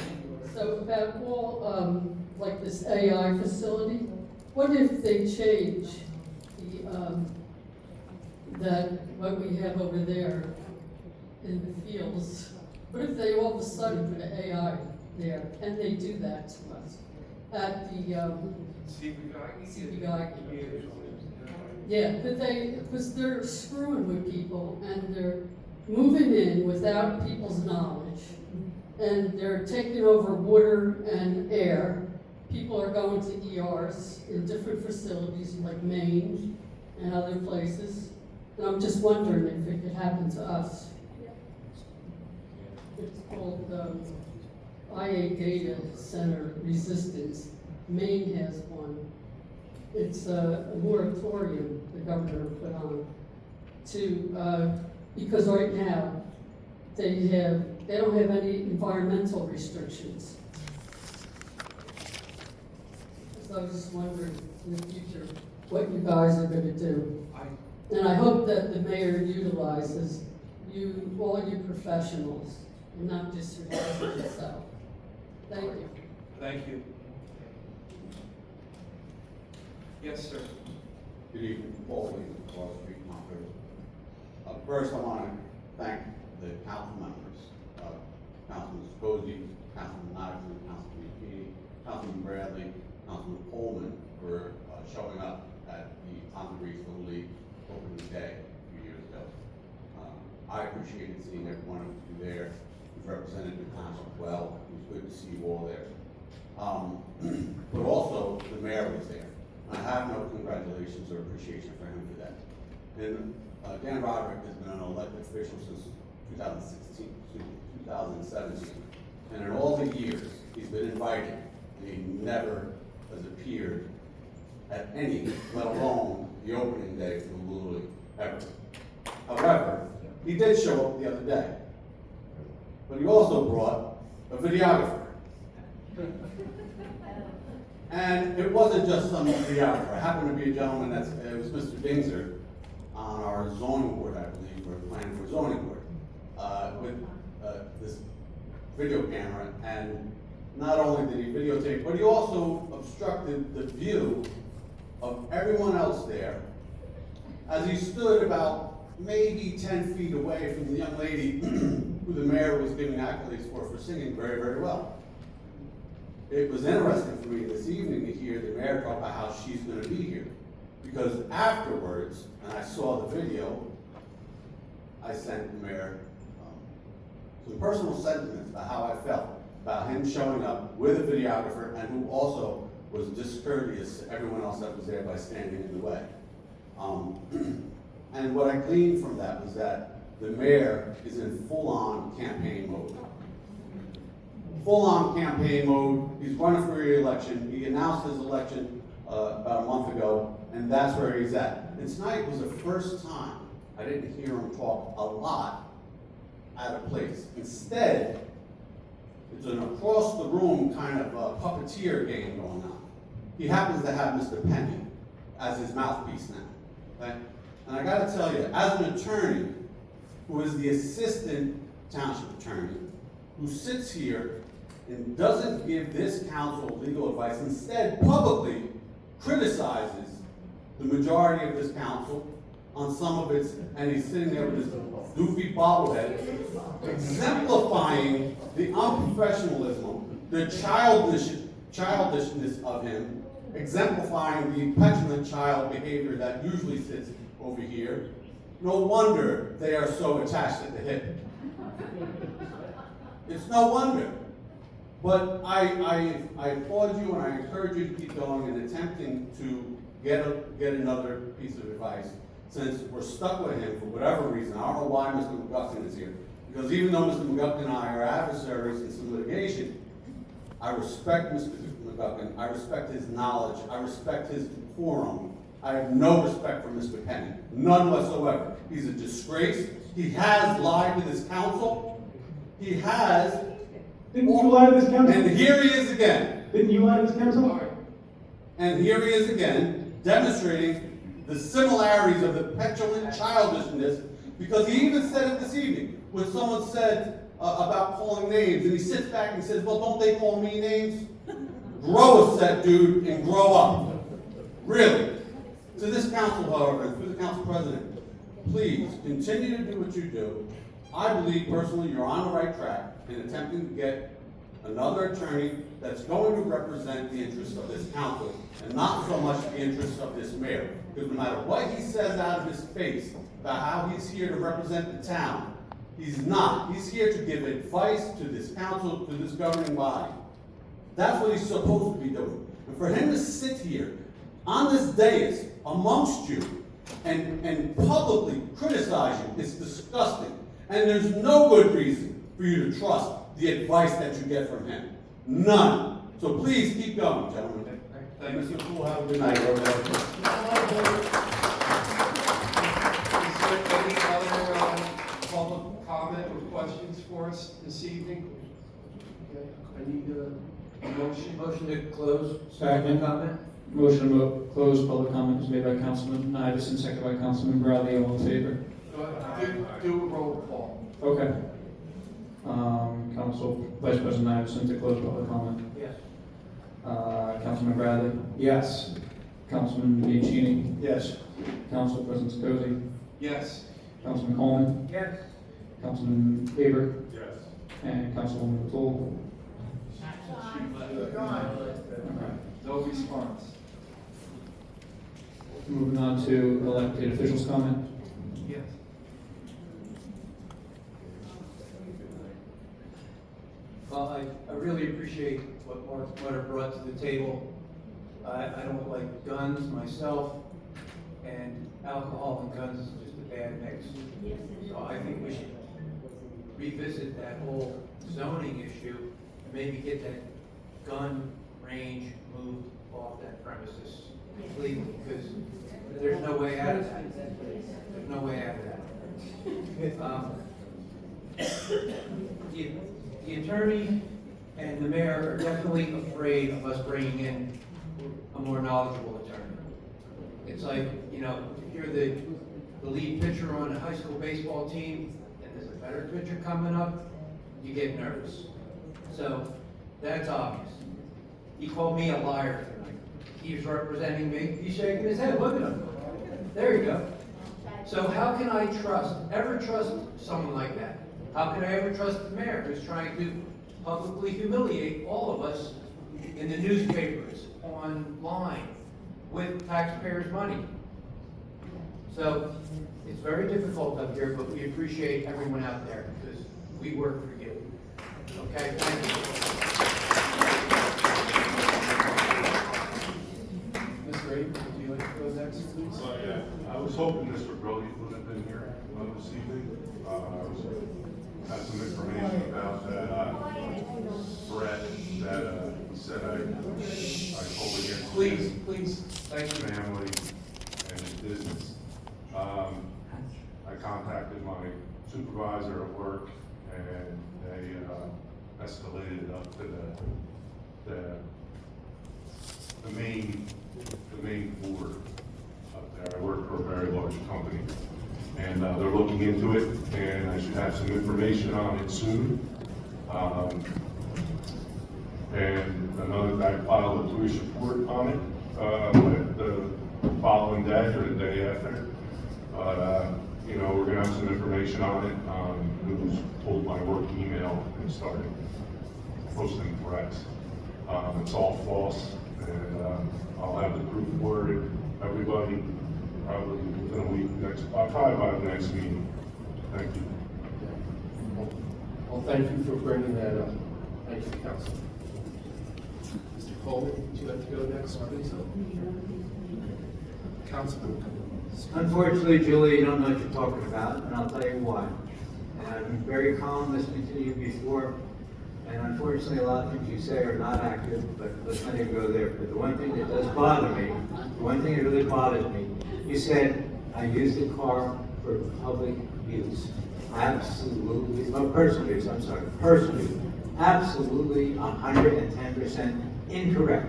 So about all, like this AI facility, what if they change the, that, what we have over there in the fields? What if they all of a sudden put an AI there? Can they do that to us? At the, CBI. Yeah, but because they're screwing with people and they're moving in without people's knowledge. And they're taking over water and air. People are going to ERs in different facilities like Maine and other places. And I'm just wondering if it could happen to us. It's called IA Data Center Resistance. Maine has one. It's a moratorium the governor put on to, because right now they don't have any environmental restrictions. So I was just wondering in the future what you guys are gonna do. And I hope that the mayor utilizes all you professionals, and not just your husband yourself. Thank you. Thank you. Yes, sir. Good evening, Paul Williams, Wall Street Conference. First, I want to thank the council members, Councilman Scosi, Councilman Knoxon, Councilman McKee, Councilman Bradley, Councilman Coleman for showing up at the Township Little League opening day a few years ago. I appreciated seeing every one of you there. You've represented the township well. It was good to see you all there. But also, the mayor was there. I have no congratulations or appreciation for him for that. And Dan Roderick has been an elected official since 2017. And in all the years, he's been invited, and he never has appeared at any, let alone the opening day for the Little League, ever. However, he did show up the other day. But he also brought a videographer. And it wasn't just some videographer. It happened to be a gentleman it was Mr. Dingser on our zoning board, I believe, or planning for zoning board, with this video camera. And not only did he videotape, but he also obstructed the view of everyone else there as he stood about maybe 10 feet away from the young lady who the mayor was giving accolades for singing very, very well. It was interesting for me this evening to hear the mayor talk about how she's going to be here. Because afterwards, and I saw the video, I sent the mayor some personal sentiments about how I felt about him showing up with a videographer and who also was discourteous to everyone else that was there by standing in the way. And what I gleaned from that was that the mayor is in full-on campaign mode. Full-on campaign mode. He's running for re-election. He announced his election about a month ago, and that's where he's at. And tonight was the first time I didn't hear him talk a lot at a place. Instead, it's an across-the-room kind of puppeteer game going on. He happens to have Mr. Penny as his mouthpiece now. Okay? And I got to tell you, as an attorney who is the assistant township attorney, who sits here and doesn't give this council legal advice, instead publicly criticizes the majority of this council on some of its, and he's sitting there with his doofy bobblehead, exemplifying the unprofessionalism, the childishness of him, exemplifying the petulant child behavior that usually sits over here. No wonder they are so attached at the hip. It's no wonder. But I applaud you and I encourage you to keep going and attempting to get another piece of advice, since we're stuck with him for whatever reason. I don't know why Mr. McGuckin is here. Because even though Mr. McGuckin and I are adversaries in some litigation, I respect Mr. McGuckin, I respect his knowledge, I respect his decorum. I have no respect for Mr. Penny, none whatsoever. He's a disgrace. He has lied to this council. He has. Didn't you lie to this council? And here he is again. Didn't you lie to this council? And here he is again, demonstrating the similarities of the petulant childishness, because he even said it this evening, when someone said about calling names, and he sits back and says, well, don't they call me names? Grow a set, dude, and grow up. Really. To this council, however, and through the council president, please continue to do what you do. I believe personally you're on the right track in attempting to get another attorney that's going to represent the interests of this council and not so much the interests of this mayor. Because no matter what he says out of his face about how he's here to represent the town, he's not. He's here to give advice to this council, to this governing body. That's what he's supposed to be doing. And for him to sit here on this dais amongst you and publicly criticize you is disgusting. And there's no good reason for you to trust the advice that you get from him. None. So please keep going, gentlemen. Thank you. Mr. Poole, have a good night. Is there any other public comment or questions for us this evening? Okay, I need a motion. Motion to close. Second. Comment. Motion to close public comment was made by Councilman Iverson, seconded by Councilman Bradley. All in favor? Do a roll call. Okay. Council Vice President Iverson to close public comment. Yes. Councilman Bradley. Yes. Councilman Bianchini. Yes. Council President Scosi. Yes. Councilman Coleman. Yes. Councilman Faber. Yes. And Councilwoman Toole. No response. Moving on to elected officials comment. Yes. Well, I really appreciate what Mark Mutter brought to the table. I don't like guns myself, and alcohol and guns is just a bad mix. So I think we should revisit that whole zoning issue and maybe get that gun range moved off that premises completely, because there's no way out of that. There's no way out of that. The attorney and the mayor are definitely afraid of us bringing in a more knowledgeable attorney. It's like, you know, if you're the lead pitcher on a high school baseball team and there's a better pitcher coming up, you get nervous. So that's obvious. He called me a liar tonight. He was representing me. He's shaking his head. Look at him. There you go. So how can I ever trust someone like that? How can I ever trust the mayor who's trying to publicly humiliate all of us in the newspapers, online, with taxpayers' money? So it's very difficult up here, but we appreciate everyone out there because we work for you. Okay, thank you. Ms. Ray, would you like to go next, please? Yeah, I was hoping Mr. Brody would have been here this evening. Had some information about that threat that he said I told against Please, thank you. family and his business. I contacted my supervisor at work and they escalated it up to the main board up there. I work for a very large company. And they're looking into it, and I should have some information on it soon. And another, I filed a police report on it the following day or the day after. But, you know, we're gonna have some information on it. Who's pulled my work email and started posting threats. It's all false, and I'll have the proof for it. Everybody, probably within a week, probably by the next meeting. Thank you. Well, thank you for bringing that up. Thank you, Council. Mr. Coleman, would you like to go next, please? Councilman. Unfortunately, Julie, you don't know what you're talking about, and I'll tell you why. And I've been very calm listening to you before, and unfortunately, a lot of things you say are not accurate, but let's not even go there. But the one thing that does bother me, the one thing that really bothers me, you said, I use the car for public use. Absolutely, well, personal use, I'm sorry, personal use. Absolutely 110% incorrect.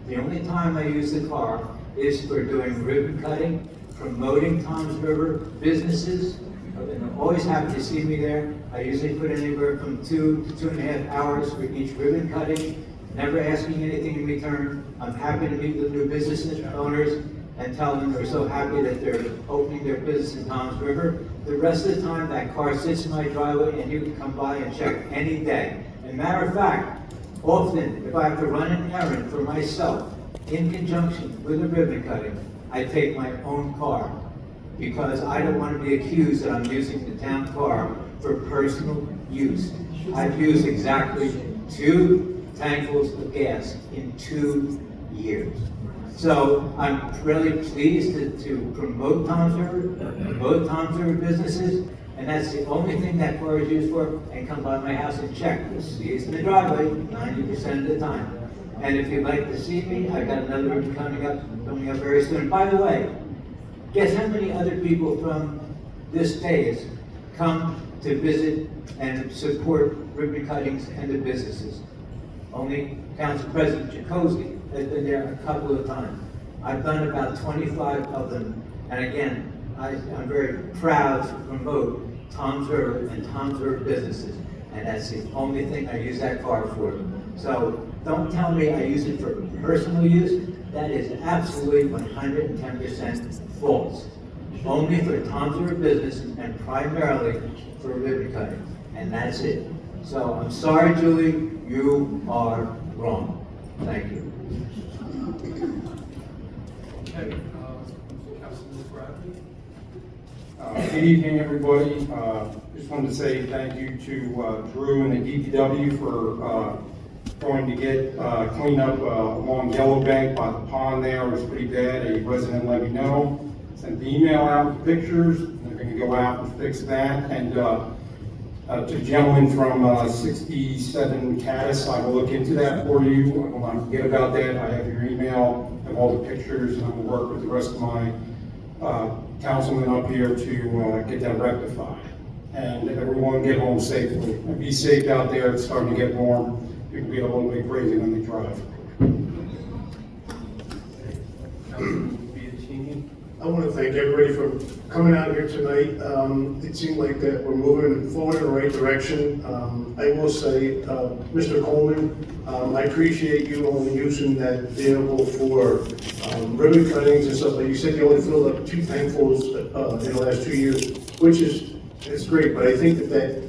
The only time I use the car is for doing ribbon cutting, promoting Toms River businesses, and I'm always happy to see me there. I usually put anywhere from 2 to 2.5 hours for each ribbon cutting, never asking anything in return. I'm happy to meet with new business owners and tell them they're so happy that they're opening their business in Toms River. The rest of the time, that car sits in my driveway and you can come by and check any day. And matter of fact, often, if I have to run an errand for myself in conjunction with a ribbon cutting, I take my own car because I don't want to be accused that I'm using the town car for personal use. I've used exactly 2 tankfuls of gas in 2 years. So I'm really pleased to promote Toms River businesses, and that's the only thing that car is used for, and come by my house and check. It's in the driveway 90% of the time. And if you'd like to see me, I've got another ribbon coming up very soon. By the way, guess how many other people from this dais come to visit and support ribbon cuttings and the businesses? Only Council President Jacozzi has been there a couple of times. I've done about 25 of them, and again, I'm very proud to promote Toms River and Toms River businesses, and that's the only thing I use that car for. So don't tell me I use it for personal use. That is absolutely 110% false. Only for Toms River businesses and primarily for ribbon cutting, and that's it. So I'm sorry, Julie, you are wrong. Thank you. Okay, Councilman Bradley. Good evening, everybody. Just wanted to say thank you to Drew and the DPW for going to get clean up along Yellow Bank by the pond there. It was pretty bad. A resident let me know. Sent the email out with pictures. They're going to go out and fix that. And to the gentleman from 67 Caddis, I will look into that for you. I will not forget about that. I have your email, I have all the pictures, and I will work with the rest of my councilmen up here to get that rectified. And everyone get home safely. And be safe out there. It's starting to get warm. People get a little bit crazy when they drive. I want to thank everybody for coming out here tonight. It seemed like that we're moving forward in the right direction. I will say, Mr. Coleman, I appreciate you only using that vehicle for ribbon cuttings and stuff. Like you said, you only filled up 2 tankfuls in the last 2 years, which is great. But I think that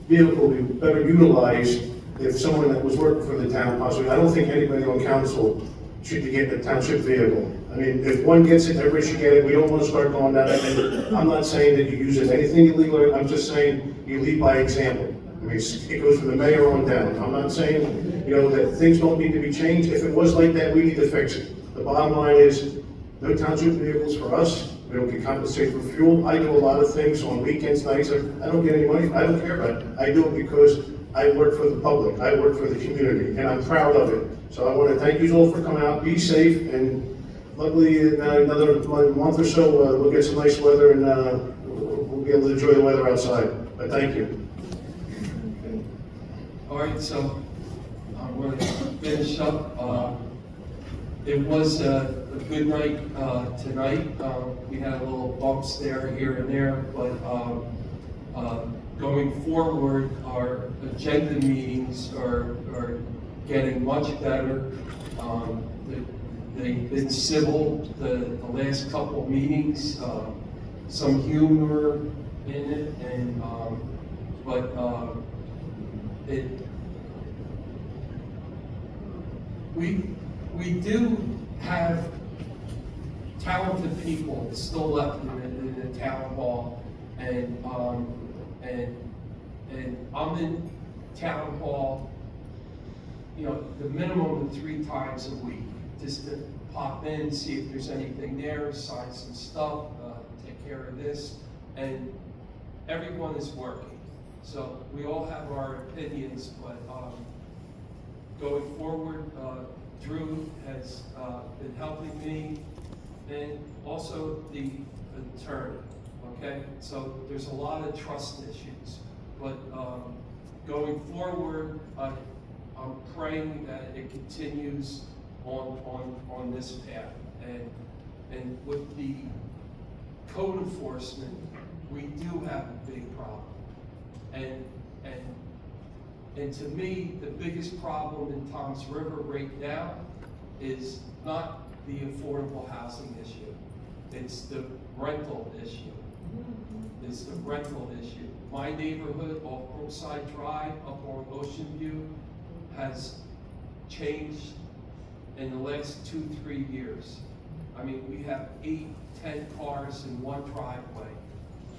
vehicle would be better utilized if someone that was working for the town possibly. I don't think anybody on council should be getting a township vehicle. I mean, if one gets it, everybody should get it. We don't want to start going down that. And I'm not saying that you use it anything illegal. I'm just saying you lead by example. I mean, it goes from the mayor on down. I'm not saying, you know, that things don't need to be changed. If it was like that, we need to fix it. The bottom line is, no township vehicles for us. We don't get compensated for fuel. I do a lot of things on weekends, nights. I don't get any money. I don't care about it. I do it because I work for the public. I work for the community, and I'm proud of it. So I want to thank you all for coming out. Be safe, and luckily in another month or so, we'll get some nice weather, and we'll be able to enjoy the weather outside. But thank you. All right, so I'm going to finish up. It was a good night tonight. We had a little bumps there, here and there, but going forward, our agenda meetings are getting much better. They've been civil the last couple meetings, some humor in it, and we do have talented people still left in the town hall, and I'm in town hall, you know, the minimum of 3 times a week, just to pop in, see if there's anything there, sign some stuff, take care of this, and everyone is working. So we all have our opinions, but going forward, Drew has been helping me, and also the attorney, okay? So there's a lot of trust issues, but going forward, I'm praying that it continues on this path. And with the code enforcement, we do have a big problem. And to me, the biggest problem in Toms River right now is not the affordable housing issue. It's the rental issue. It's the rental issue. My neighborhood off Brookside Drive up on Ocean View has changed in the last 2-3 years. I mean, we have 8-10 cars in one driveway.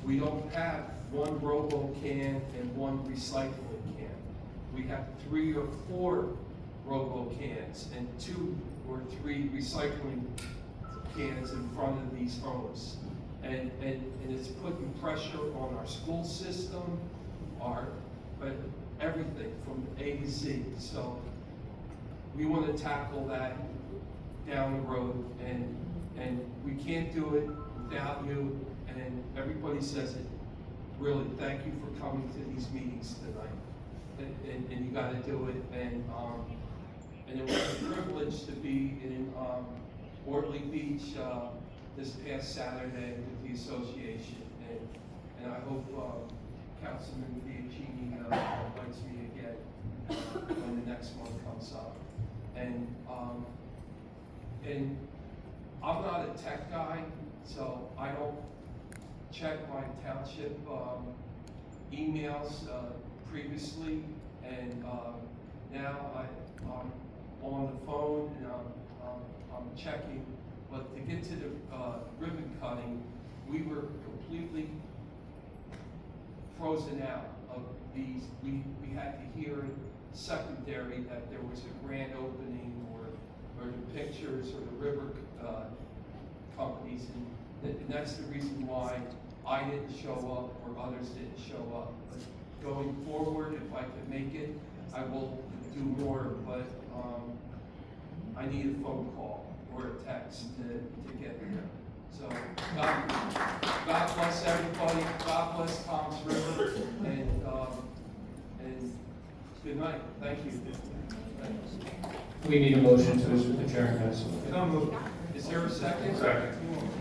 We don't have one robo-can and one recycling can. We have 3 or 4 robo-cans and 2 or 3 recycling cans in front of these homes. And it's putting pressure on our school system, but everything from A to Z. So we want to tackle that down the road, and we can't do it without you, and everybody says it. Really, thank you for coming to these meetings tonight, and you got to do it, and it was a privilege to be in Ortley Beach this past Saturday with the association, and I hope Councilman Biagini invites me again when the next one comes up. And I'm not a tech guy, so I don't check my township emails previously, and now I'm on the phone and I'm checking. But to get to the ribbon cutting, we were completely frozen out of these. We had to hear secondary that there was a grand opening, or the pictures, or the river companies, and that's the reason why I didn't show up or others didn't show up. But going forward, if I could make it, I will do more, but I need a phone call or a text to get there. So God bless everybody. God bless Toms River, and good night. Thank you. We need a motion to adjourn, guys. Is there a second? Second.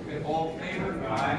Okay, all in favor? Aye.